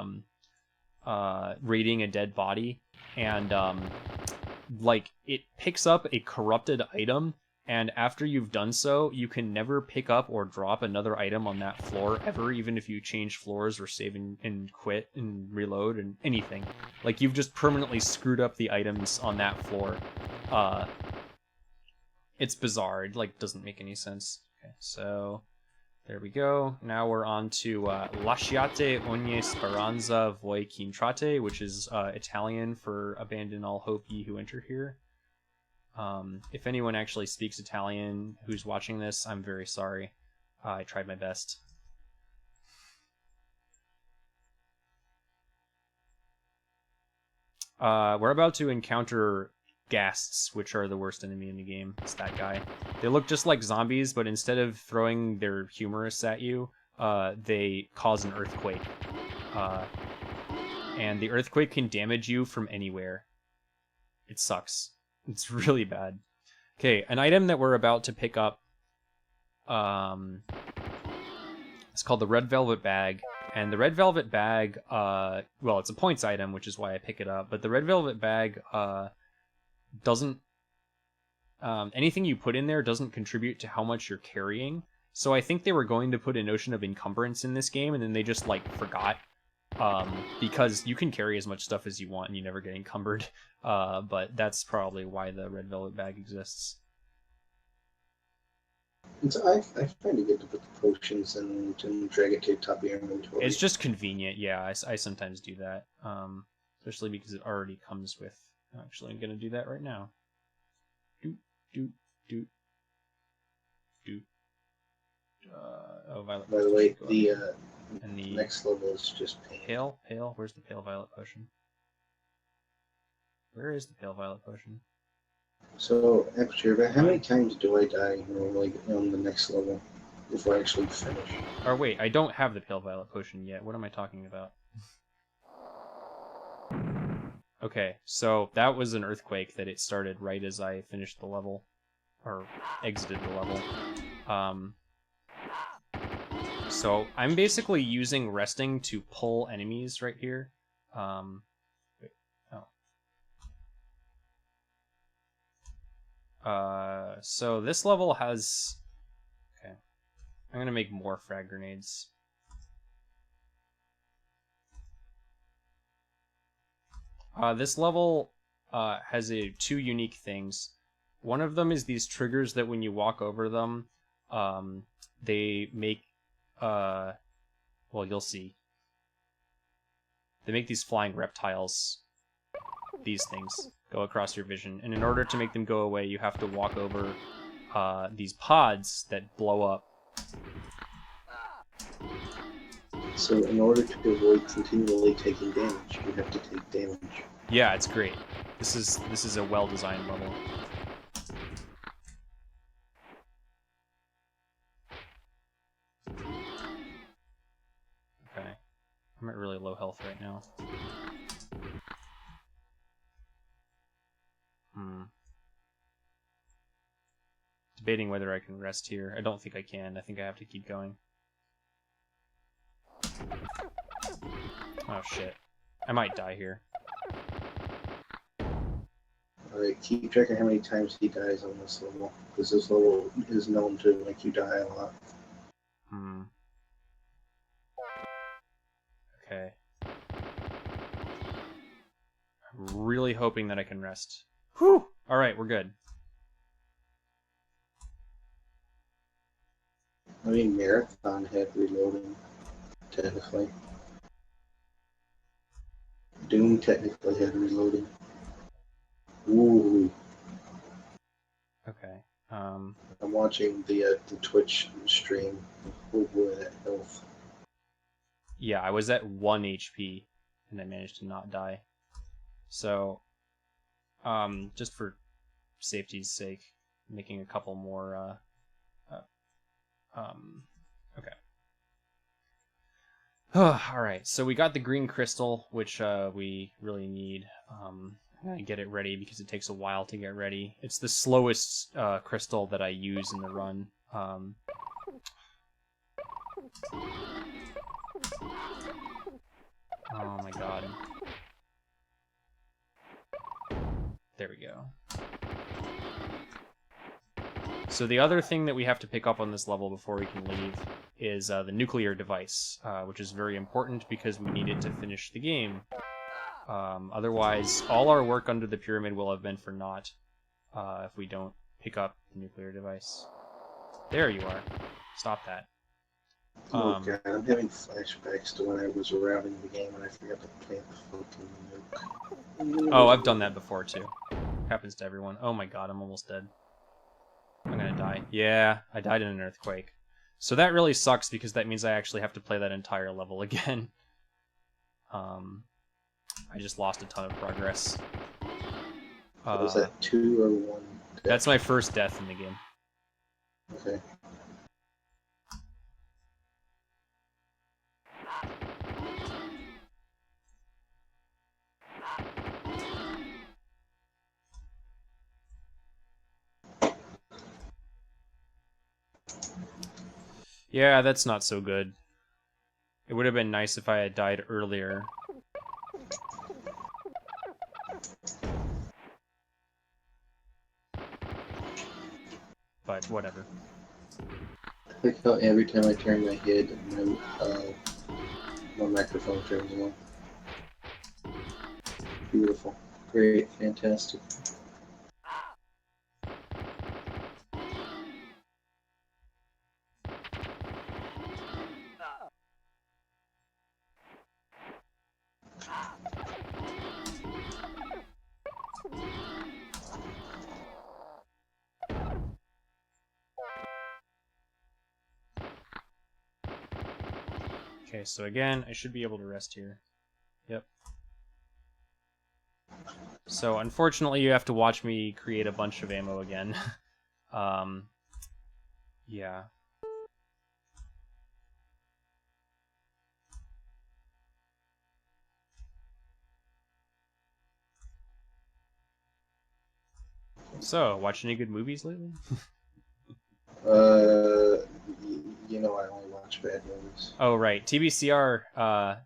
raiding a dead body, and like it picks up a corrupted item. And after you've done so, you can never pick up or drop another item on that floor ever, even if you change floors or save and quit and reload and anything. Like, you've just permanently screwed up the items on that floor. It's bizarre. It, like, doesn't make any sense. Okay, so there we go. Now we're on to Lasciate ogni speranza voi che entrate, which is Italian for abandon all hope ye who enter here. If anyone actually speaks Italian who's watching this, I'm very sorry. I tried my best. We're about to encounter ghasts, which are the worst enemy in the game. It's that guy. They look just like zombies, but instead of throwing their humerus at you, they cause an earthquake. And the earthquake can damage you from anywhere. It sucks. It's really bad. Okay, an item that we're about to pick up, it's called the Red Velvet Bag. And the Red Velvet Bag, well, it's a points item, which is why I pick it up. But the Red Velvet Bag doesn't... anything you put in there doesn't contribute to how much you're carrying. So I think they were going to put a notion of encumbrance in this game, and then they just, like, forgot. Because you can carry as much stuff as you want and you never get encumbered. But that's probably why the Red Velvet Bag exists. I find it good to put the potions and drag it to the top of your inventory. It's just convenient, yeah. I sometimes do that. Especially because it already comes with... Actually, I'm going to do that right now. Doot, doot, doot. Doot. Oh, Violet. By the way, And the next level is just pale. Where's the pale violet potion? Where is the pale violet potion? So, Aperture, but how many times do I die normally on the next level before I actually finish? Or wait, I don't have the pale violet potion yet. What am I talking about? Okay, so that was an earthquake that it started right as I finished the level, or exited the level. So I'm basically using resting to pull enemies right here. Wait, oh. So this level has... Okay. I'm gonna make more frag grenades. This level has two unique things. One of them is these triggers that when you walk over them, they make... well, you'll see. They make these flying reptiles, these things, go across your vision. And in order to make them go away, you have to walk over these pods that blow up. So in order to avoid continually taking damage, you have to take damage. Yeah, it's great. This is a well-designed level. Okay. I'm at really low health right now. Debating whether I can rest here. I don't think I can. I think I have to keep going. Oh shit. I might die here. Alright, keep track of how many times he dies on this level, because this level is known to make you die a lot. Okay. I'm really hoping that I can rest. Whew! Alright, we're good. I mean, Marathon had reloading, technically. Doom technically had reloading. Ooh. Okay. I'm watching the Twitch stream. Oh boy, that health. Yeah, I was at 1 HP, and I managed to not die. So, just for safety's sake, making a couple more, okay. Alright, so we got the green crystal, which we really need. I'm gonna get it ready because it takes a while to get ready. It's the slowest crystal that I use in the run. Oh my god. There we go. So the other thing that we have to pick up on this level before we can leave is the nuclear device, which is very important because we need it to finish the game. Otherwise, all our work under the pyramid will have been for naught if we don't pick up the nuclear device. There you are. Stop that. Oh god, I'm having flashbacks to when I was routing the game and I forgot to plant the fucking nuke. Oh, I've done that before too. Happens to everyone. Oh my god, I'm almost dead. I'm gonna die. Yeah, I died in an earthquake. So that really sucks because that means I actually have to play that entire level again. I just lost a ton of progress. Was that 2 or 1? Death? That's my first death in the game. Okay. Yeah, that's not so good. It would have been nice if I had died earlier. But whatever. I think how every time I turn my head, my microphone turns on. Beautiful. Great. Fantastic. Okay, so again, I should be able to rest here. Yep. So unfortunately, you have to watch me create a bunch of ammo again. Yeah. So, watch any good movies lately? You know I only watch bad movies. Oh, right. TBCR,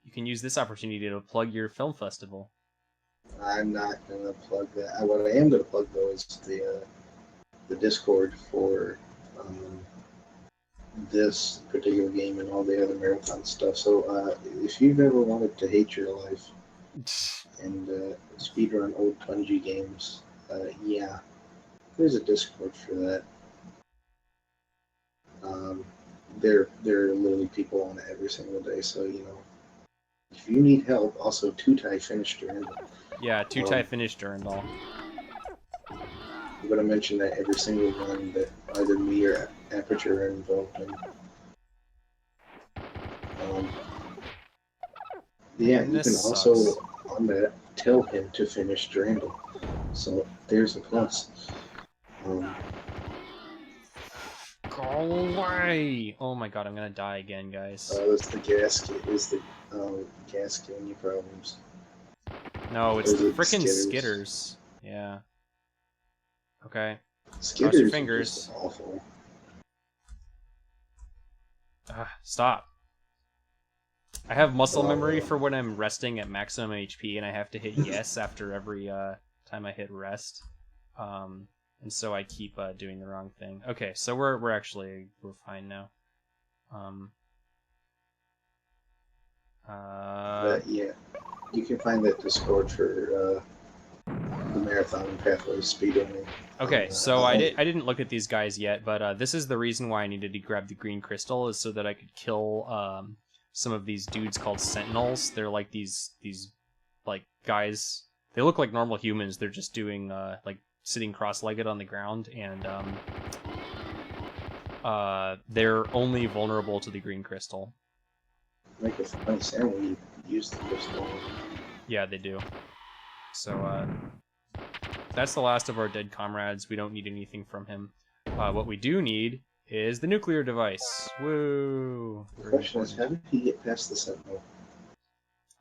you can use this opportunity to plug your film festival. I'm not gonna plug that. What I am gonna plug though is the Discord for this particular game and all the other marathon stuff. So if you've ever wanted to hate your life and speedrun old Bungie games, yeah, there's a Discord for that. There are literally people on it every single day. So if you need help, also Tutai finished Durandal. Yeah, Tutai finished Durandal. I'm gonna mention that every single one that either me or Aperture are involved in. Yeah, you can also on that tell him to finish Durandal. So there's a plus. Go away! Oh my god, I'm gonna die again, guys. That's the gasket. Is the gas giving you problems? No, it's the frickin' Skitters. Yeah. Okay. Skitters cross your fingers. Are awful. Stop. I have muscle memory for when I'm resting at maximum HP, and I have to hit yes after every time I hit rest. And so I keep doing the wrong thing. Okay, so we're fine now. Yeah, you can find that Discord for the marathon and pathway speedrunning. Okay, so I didn't look at these guys yet, but this is the reason why I needed to grab the green crystal, is so that I could kill some of these dudes called sentinels. They're like these like guys. They look like normal humans. They're just doing like sitting cross-legged on the ground, and they're only vulnerable to the green crystal. Make a funny sound when you use the crystal. Yeah, they do. So that's the last of our dead comrades. We don't need anything from him. What we do need is the nuclear device. Woo! The question is, how did he get past the sentinel?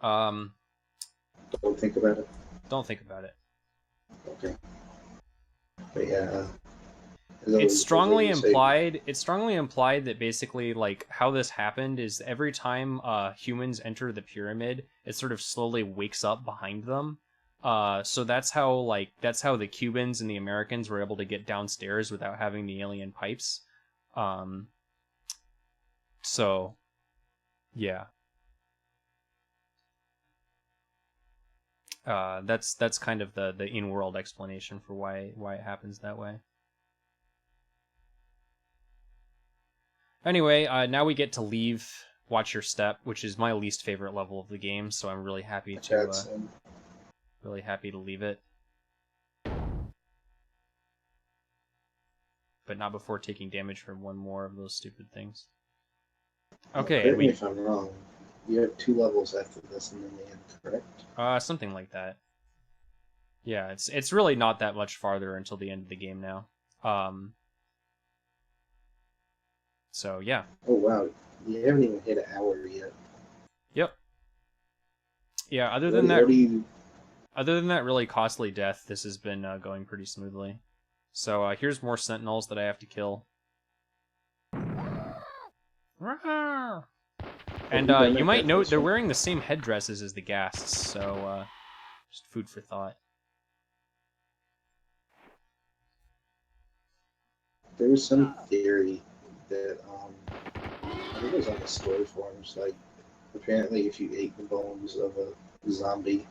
Don't think about it. Don't think about it. Okay. But yeah, it's strongly implied. It's strongly implied that basically, like, how this happened is every time humans enter the pyramid, it sort of slowly wakes up behind them. So that's how the Cubans and the Americans were able to get downstairs without having the alien pipes. So, yeah. That's kind of the in-world explanation for why it happens that way. Anyway, now we get to leave Watch Your Step, which is my least favorite level of the game, so I'm really happy to leave it. But not before taking damage from one more of those stupid things. Okay, correct me if I'm wrong. You have 2 levels after this and then the end, correct? Something like that. Yeah, it's really not that much farther until the end of the game now. So yeah. Oh wow, you haven't even hit an hour yet. Yep. Yeah. Other than that really costly death, this has been going pretty smoothly. So here's more sentinels that I have to kill. And you might note they're wearing the same headdresses as the ghasts, so just food for thought. There was some theory that I think it was on the story forums, like apparently if you ate the bones of a zombie,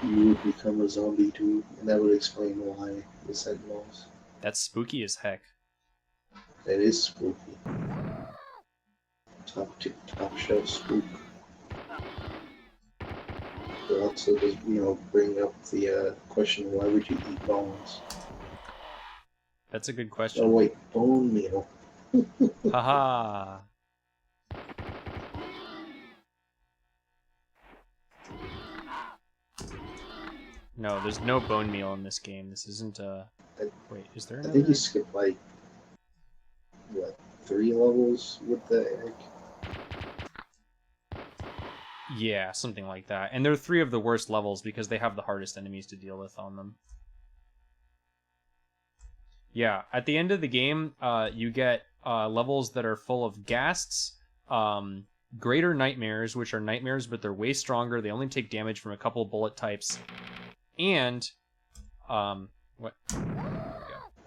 you would become a zombie too, and that would explain why the sentinels. That's spooky as heck. That is spooky. Top shelf spook. But also does bring up the question: why would you eat bones? That's a good question. Oh wait, bone meal. Haha. No, there's no bone meal in this game. This isn't wait, is there another? I think you skipped like 3 levels with the egg. Yeah, something like that. And they're 3 of the worst levels because they have the hardest enemies to deal with on them. Yeah, at the end of the game, you get levels that are full of ghasts, greater nightmares, which are nightmares, but they're way stronger. They only take damage from a couple bullet types. and what?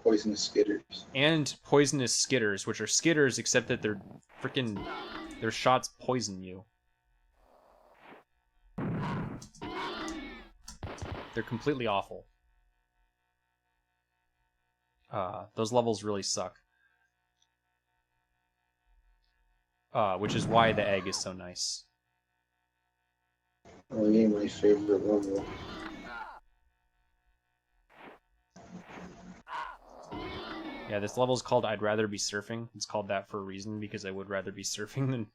Poisonous Skitters. And poisonous Skitters, which are Skitters except that they're freaking their shots poison you. They're completely awful. Those levels really suck. Which is why the egg is so nice. Oh yeah, my favorite level. Yeah, this level is called I'd Rather Be Surfing. It's called that for a reason, because I would rather be surfing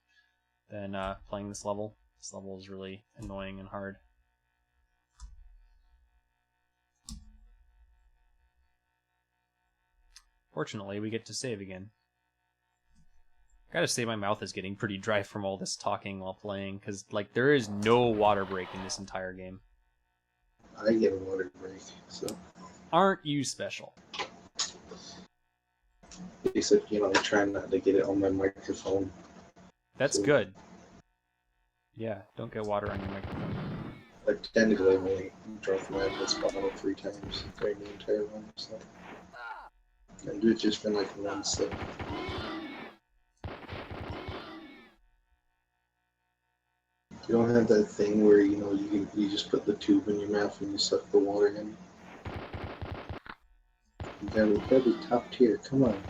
than playing this level. This level is really annoying and hard. Fortunately, we get to save again. Gotta say, my mouth is getting pretty dry from all this talking while playing, because, like, there is no water break in this entire game. I get a water break, so. Aren't you special? Except, I'm trying not to get it on my microphone. That's So, good. Yeah, don't get water on your microphone. Like, technically, I've only drunk my this bottle 3 times during the entire run, so. And it's just been like one sip. You don't have that thing where, you just put the tube in your mouth and you suck the water in. You gotta be top tier, come on.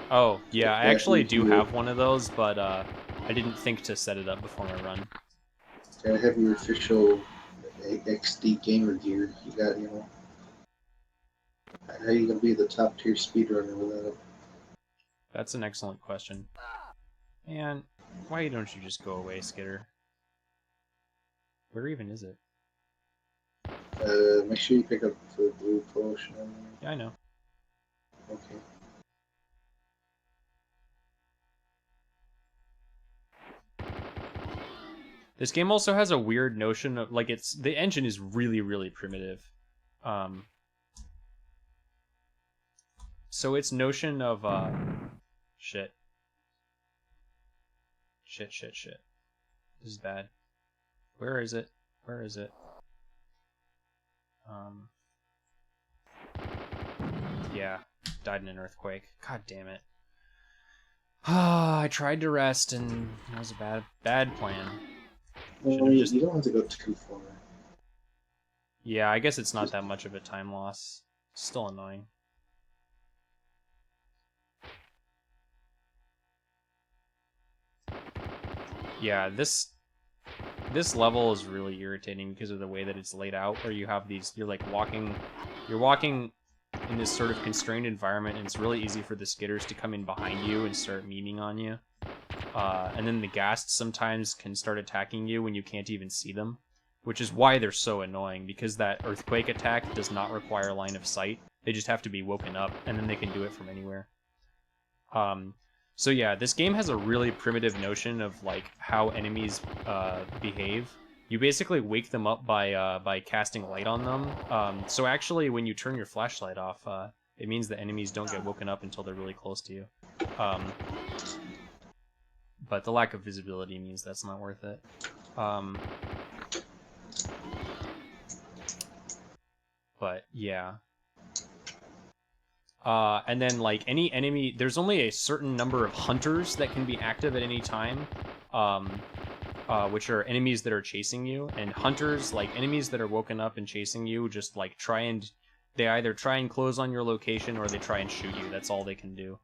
Oh, yeah, I Yeah, actually do you- have one of those, but I didn't think to set it up before my run. Gotta have your official XD gamer gear. You got, how you gonna be the top tier speedrunner without it? That's an excellent question. And why don't you just go away, Skitter? Where even is it? Make sure you pick up the blue potion. Yeah, I know. Okay. This game also has a weird notion of, like, the engine is really, really primitive. So its notion of, shit. Shit. This is bad. Where is it? Where is it? Yeah, died in an earthquake. God damn it. I tried to rest, and that was a bad plan. Well, you don't have to go too far. Yeah, I guess it's not that much of a time loss. Still annoying. Yeah, this level is really irritating because of the way that it's laid out, where you have these, you're walking in this sort of constrained environment, and it's really easy for the Skitters to come in behind you and start memeing on you. And then the ghasts sometimes can start attacking you when you can't even see them, which is why they're so annoying, because that earthquake attack does not require line of sight. They just have to be woken up, and then they can do it from anywhere. So yeah, this game has a really primitive notion of, like, how enemies behave. You basically wake them up by casting light on them. So actually, when you turn your flashlight off, it means that enemies don't get woken up until they're really close to you. But the lack of visibility means that's not worth it. But yeah. And then, like, any enemy, there's only a certain number of hunters that can be active at any time, which are enemies that are chasing you. And hunters, like, enemies that are woken up and chasing you, just, like, they either try and close on your location or they try and shoot you. That's all they can do.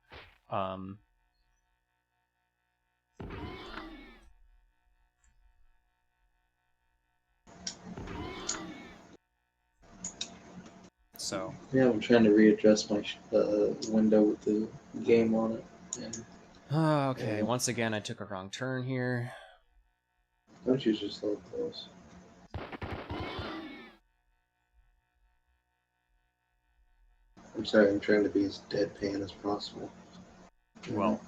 So yeah, I'm trying to readjust my window with the game on it. And, okay, once again, I took a wrong turn here. don't you just love those? I'm sorry, I'm trying to be as deadpan as possible. Well,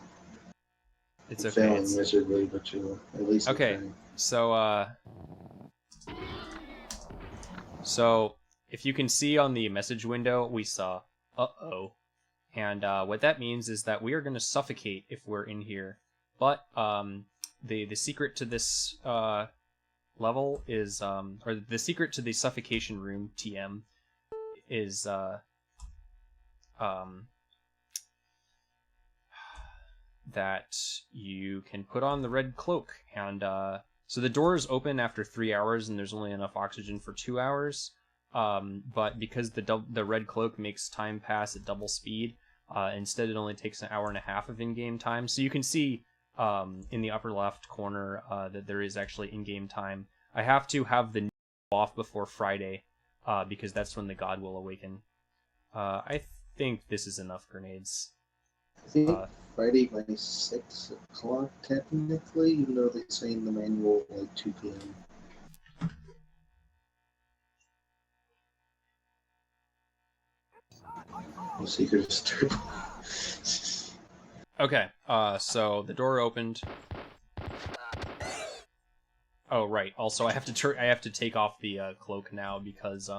it's I'm okay. failing miserably, but at least I'm okay. trying. So if you can see on the message window, we saw uh-oh. And what that means is that we are going to suffocate if we're in here. But the secret to this level is, or the secret to the suffocation room, TM, is, that you can put on the red cloak, and so the doors open after 3 hours, and there's only enough oxygen for 2 hours. But because the red cloak makes time pass at double speed, instead it only takes an hour and a half of in-game time. So you can see in the upper left corner that there is actually in-game time. I have to have the off before Friday, because that's when the god will awaken. I think this is enough grenades. I think Friday by 6 o'clock, technically, even though they say in the manual like 2 p.m. The secret is turbo. Okay, so the door opened. Oh right. Also, I have to take off the cloak now because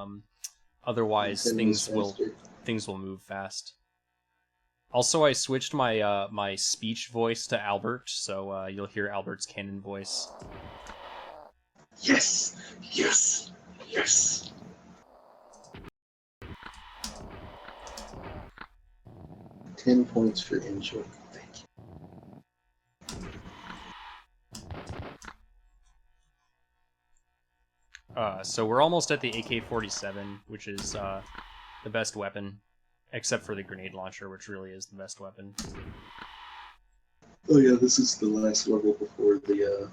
otherwise things will move fast. Also, I switched my my speech voice to Albert, so you'll hear Albert's canon voice. Yes! Yes! Yes! $10 points for enjoy. Thank you. So we're almost at the AK-47, which is the best weapon, except for the grenade launcher, which really is the best weapon. Oh yeah, this is the last level before the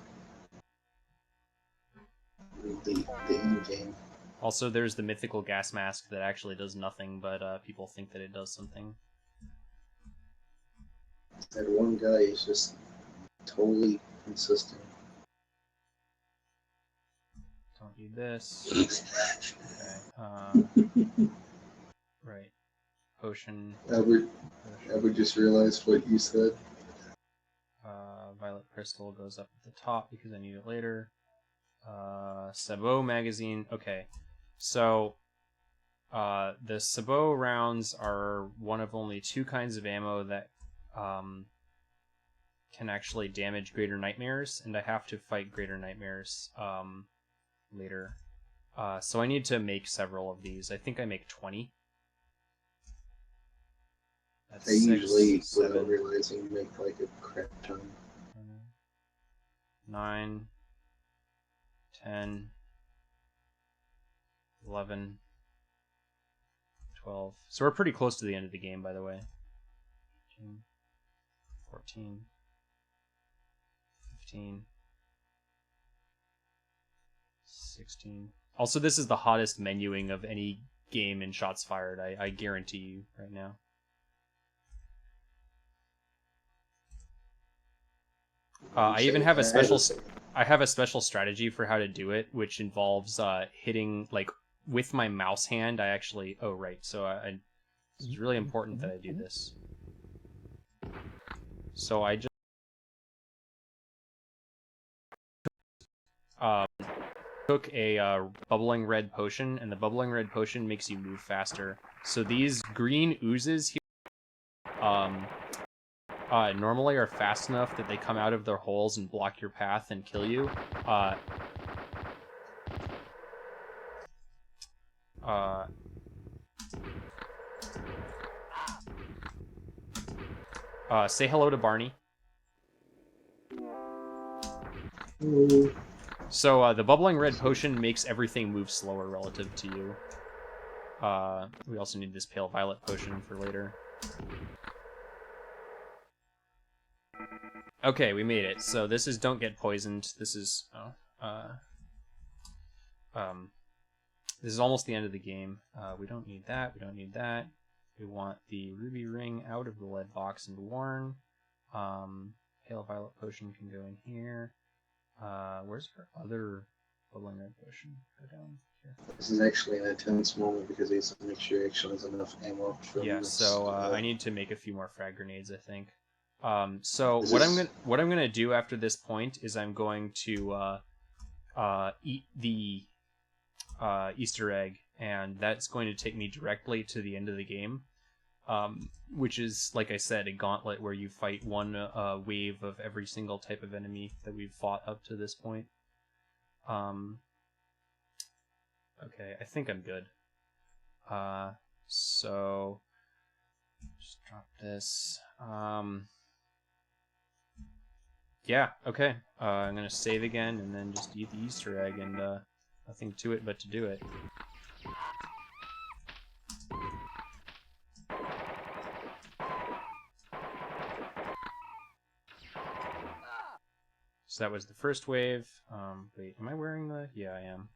end game. Also, there's the mythical gas mask that actually does nothing, but people think that it does something. That one guy is just totally consistent. Don't need this. Okay. Right. Potion. Albert just realized what you said. Violet crystal goes up at the top because I need it later. Sabot magazine. Okay. So, the Sabot rounds are one of only 2 kinds of ammo that can actually damage Greater Nightmares, and I have to fight Greater Nightmares later. So I need to make several of these. I think I make 20. That's I usually, 6, without 7, realizing, make like a crap ton. 9, 10, 11, 12. So we're pretty close to the end of the game, by the way. 13, 14, 15, 16. Also, this is the hottest menuing of any game in Shots Fired, I guarantee you right now. I even have a special strategy for how to do it, which involves hitting like with my mouse hand. I actually so it's really important that I do this. So I just took a bubbling red potion, and the bubbling red potion makes you move faster. So these green oozes here normally are fast enough that they come out of their holes and block your path and kill you. Say hello to Barney. Hello. So the bubbling red potion makes everything move slower relative to you. We also need this pale violet potion for later. Okay, we made it. So this is don't get poisoned. This is this is almost the end of the game. We don't need that. We don't need that. We want the ruby ring out of the lead box and worn. Pale violet potion can go in here. Where's our other bubbling red potion? Go down here. This is actually an intense moment because he has to make sure he actually has enough ammo for Yeah, this. so I need to make a few more frag grenades, I think. So what I'm gonna do after this point is I'm going to eat the Easter egg, and that's going to take me directly to the end of the game, which is, like I said, a gauntlet where you fight one wave of every single type of enemy that we've fought up to this point. Okay, I think I'm good. So just drop this. Yeah, okay. I'm gonna save again and then just eat the Easter egg, and nothing to it but to do it. So that was the first wave. Wait, am I wearing the... Yeah, I am.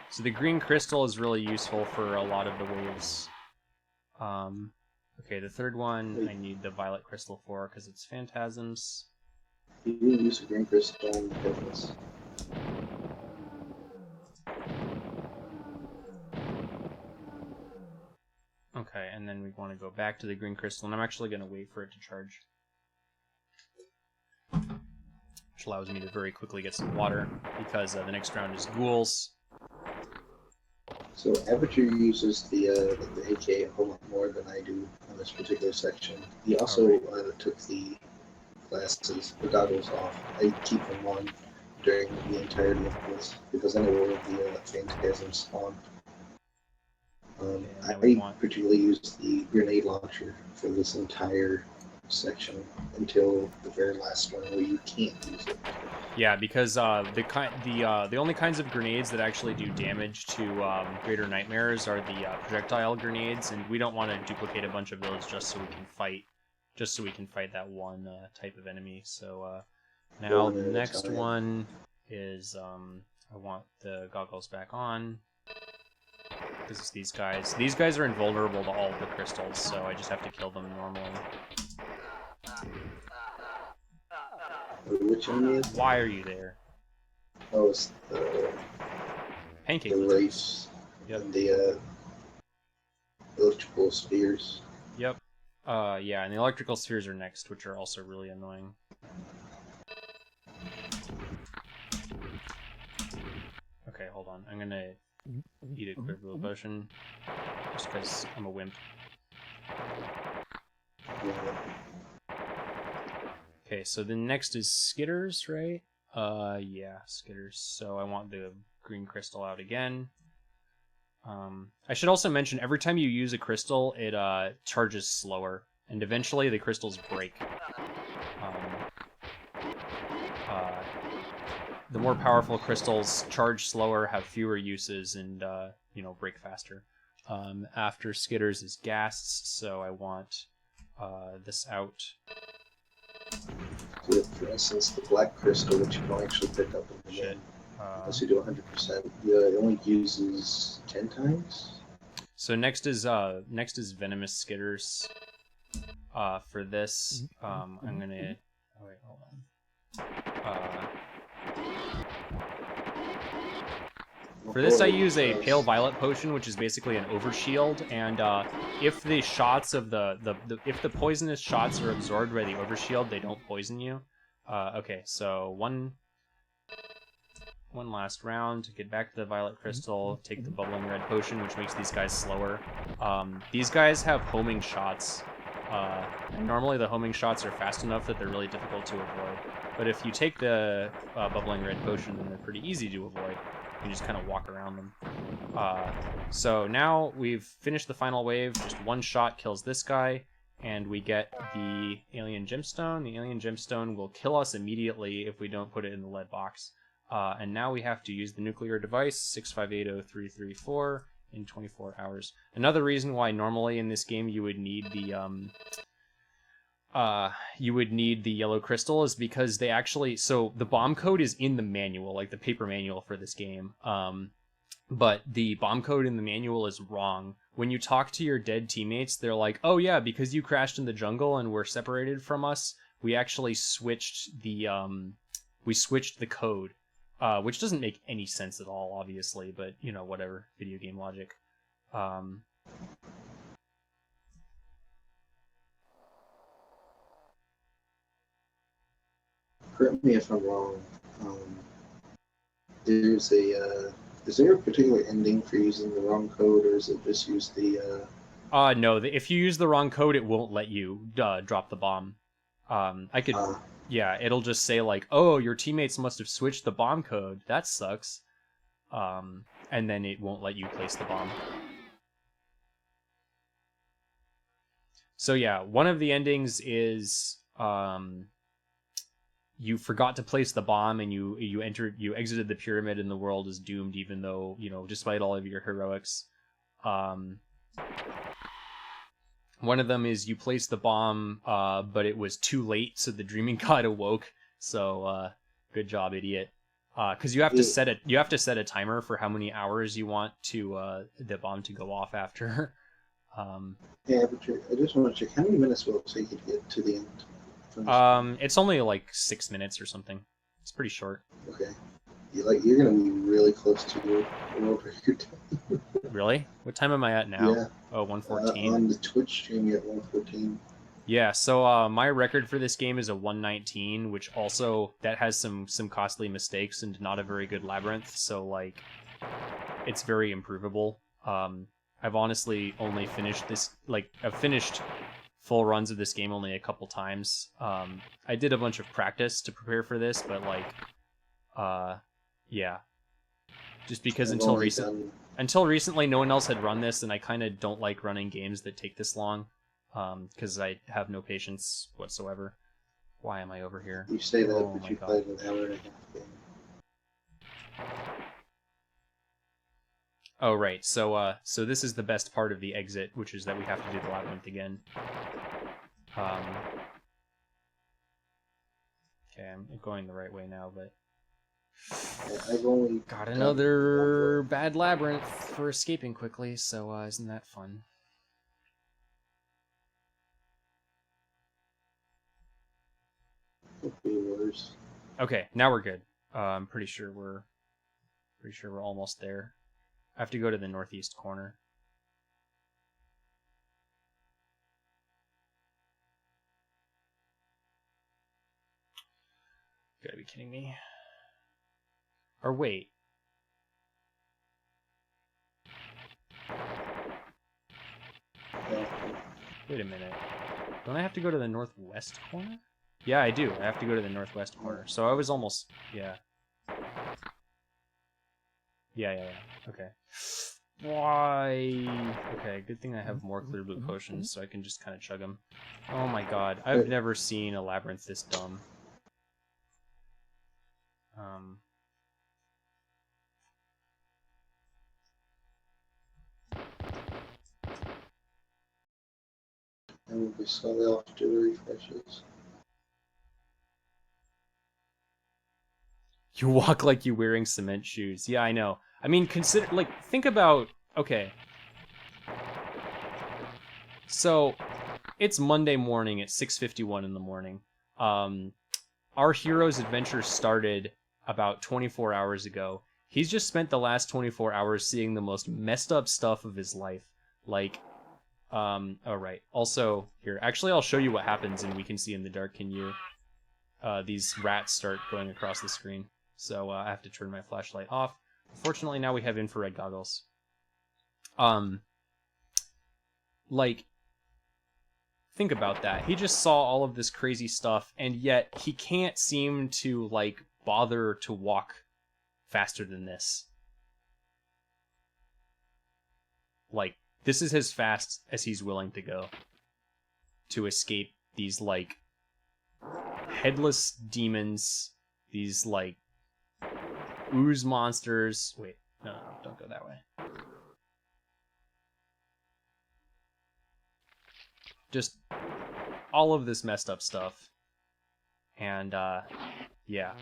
So the green crystal is really useful for a lot of the waves. Okay, the third one I need the violet crystal for because it's phantasms. You didn't use the green crystal on the business. Okay, and then we want to go back to the green crystal, and I'm actually going to wait for it to charge. Which allows me to very quickly get some water, because the next round is ghouls. So Aperture uses the AK a whole lot more than I do on this particular section. He also took the glasses, the goggles off. I keep them on during the entirety of this, because I know where the phantasms spawn. I particularly use the grenade launcher for this entire section until the very last one where you can't use it. Yeah, because the only kinds of grenades that actually do damage to greater nightmares are the projectile grenades, and we don't want to duplicate a bunch of those just so we can fight that one type of enemy. So now the next one is I want the goggles back on. This is these guys. These guys are invulnerable to all of the crystals, so I just have to kill them normally. Which one is? Why are you there? Oh, it's the pancake. The race. Yep. And the electrical spheres. Yep. Yeah, and the electrical spheres are next, which are also really annoying. Okay, hold on. I'm gonna eat a quick little potion, just because I'm a wimp. Okay, so the next is Skitters, right? Yeah, Skitters. So I want the green crystal out again. I should also mention, every time you use a crystal, it charges slower, and eventually the crystals break. The more powerful crystals charge slower, have fewer uses, and break faster. After Skitters is Ghasts, so I want this out. So for instance, the black crystal, which you don't actually pick up in the game, unless you do 100%, it only uses 10 times. So next is Venomous Skitters. For this, I'm gonna. Oh wait, hold on. For this, I use a Pale Violet Potion, which is basically an overshield, and if the shots of if the poisonous shots are absorbed by the overshield, they don't poison you. Okay, so one last round to get back to the Violet Crystal, take the Bubbling Red Potion, which makes these guys slower. These guys have homing shots. And normally the homing shots are fast enough that they're really difficult to avoid. But if you take the Bubbling Red Potion, then they're pretty easy to avoid. You just kind of walk around them. So now we've finished the final wave. Just one shot kills this guy, and we get the Alien Gemstone. The Alien Gemstone will kill us immediately if we don't put it in the lead box. And now we have to use the nuclear device, 6580334, in 24 hours. Another reason why normally in this game you would need the yellow crystal is because they actually, so the bomb code is in the manual, like the paper manual for this game, but the bomb code in the manual is wrong. When you talk to your dead teammates, they're like, oh yeah, because you crashed in the jungle and were separated from us, we actually switched the code, which doesn't make any sense at all, obviously, but whatever, video game logic. Correct me if I'm wrong. Is there a particular ending for using the wrong code, or is it just use the? No. If you use the wrong code, it won't let you drop the bomb. I could yeah, it'll just say like, oh, your teammates must have switched the bomb code. That sucks. And then it won't let you place the bomb. So yeah, one of the endings is you forgot to place the bomb and you exited the pyramid and the world is doomed, even though, you know, despite all of your heroics. One of them is you placed the bomb, but it was too late, so the dreaming god awoke. So good job, idiot. Because you have to set a timer for how many hours you want to the bomb to go off after. Yeah, but I just want to check how many minutes will it take you to get to the end. It's only like 6 minutes or something. It's pretty short. Okay. You're gonna be really close to your world record. Really? What time am I at now? Yeah. Oh, 1:14. On the Twitch stream, you're at 1:14. Yeah, so my record for this game is a 1:19, which also that has some costly mistakes and not a very good labyrinth. So like, it's very improvable. I've honestly only finished this, like, I've finished full runs of this game only a couple times. I did a bunch of practice to prepare for this, but like, yeah, just because until recently no one else had run this, and I kind of don't like running games that take this long, because I have no patience whatsoever. Why am I over here? You say that, but you played an hour and a half game. Oh right, so this is the best part of the exit, which is that we have to do the labyrinth again. Okay, I'm going the right way now, but I've only got another bad labyrinth for escaping quickly, so isn't that fun? Could be worse. Okay, now we're good. I'm pretty sure we're almost there. I have to go to the northeast corner. You gotta be kidding me. Or wait. Wait a minute. Don't I have to go to the northwest corner? Yeah, I do. I have to go to the northwest corner. So I was almost... Yeah. Yeah. Okay. Why? Okay, good thing I have more clear blue potions, so I can just kind of chug them. Oh my god, I've never seen a labyrinth this dumb. And we saw the after the refreshes. You walk like you're wearing cement shoes. Yeah, I know. I mean, consider, like, think about, okay. So, it's Monday morning at 6:51 in the morning. Our hero's adventure started about 24 hours ago. He's just spent the last 24 hours seeing the most messed up stuff of his life. Like, oh right. Also, here, actually I'll show you what happens and we can see in the dark. Can you, these rats start going across the screen. So I have to turn my flashlight off. Fortunately, now we have infrared goggles. Like, think about that. He just saw all of this crazy stuff, and yet he can't seem to, like, bother to walk faster than this. Like, this is as fast as he's willing to go to escape these, like, headless demons, these, like, ooze monsters. Wait, no, don't go that way. Just all of this messed up stuff. And, yeah.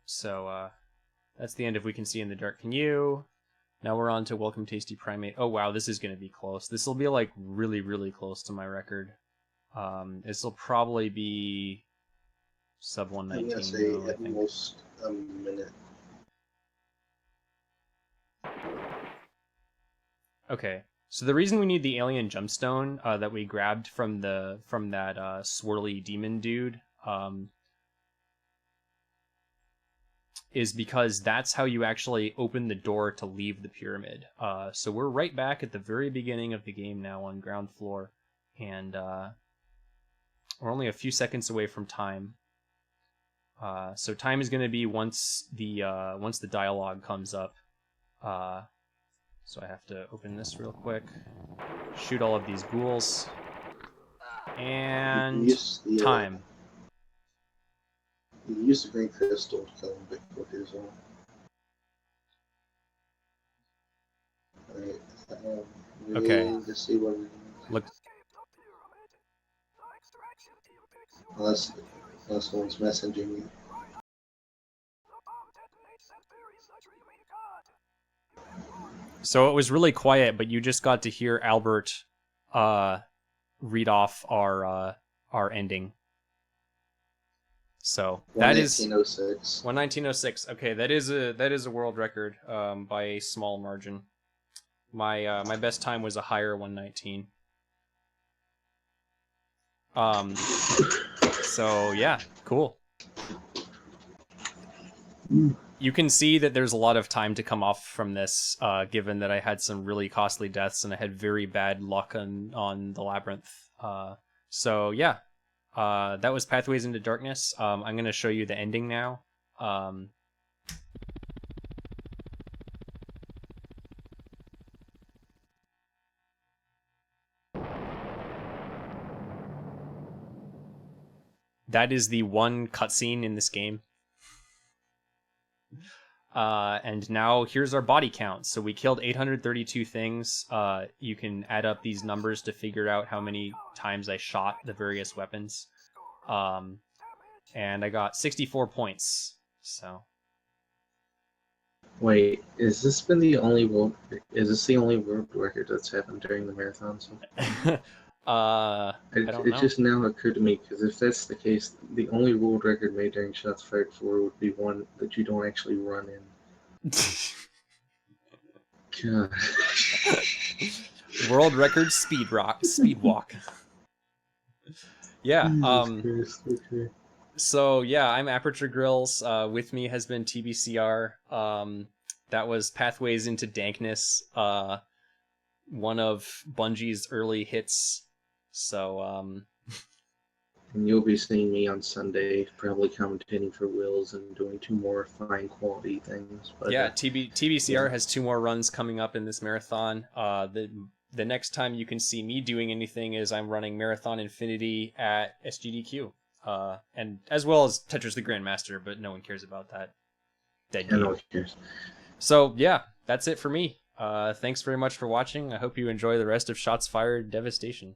So, that's the end of We Can See in the Dark. Can you? Now we're on to Welcome Tasty Primate. Oh wow, this is going to be close. This will be like really, really close to my record. This will probably be sub 119. I'm going to say at most a minute. Okay, so the reason we need the alien gemstone that we grabbed from that swirly demon dude is because that's how you actually open the door to leave the pyramid. So we're right back at the very beginning of the game now on ground floor, and we're only a few seconds away from time. So time is going to be once the dialogue comes up. So I have to open this real quick, shoot all of these ghouls, and time. You use the green crystal to kill them a bit quicker as well. Alright, Okay. to see what Look. Unless one's messaging you. So it was really quiet, but you just got to hear Albert read off our ending. So that is 1906. 1906. Okay, that is a world record by a small margin. My best time was a higher 119. So yeah, cool. You can see that there's a lot of time to come off from this, given that I had some really costly deaths and I had very bad luck on the Labyrinth. So yeah, that was Pathways into Darkness. I'm going to show you the ending now. That is the one cutscene in this game. And now here's our body count. So we killed 832 things. You can add up these numbers to figure out how many times I shot the various weapons. And I got 64 points. So. Wait, is this the only world record that's happened during the marathon? So I don't know. It just now occurred to me, because if that's the case, the only world record made during shots fired 4 would be one that you don't actually run in. God. World record speed walk. Yeah. Okay. So yeah, I'm Aperturegrillz. With me has been TBCR. That was Pathways into Dankness. One of Bungie's early hits. So and you'll be seeing me on Sunday, probably commentating for Wills and doing 2 more fine quality things. But yeah, TBCR has 2 more runs coming up in this marathon. The next time you can see me doing anything is I'm running Marathon Infinity at SGDQ. And as well as Tetris the Grandmaster, but no one cares about that. Dead game. No one cares. So yeah, that's it for me. Thanks very much for watching. I hope you enjoy the rest of Shots Fired Devastation.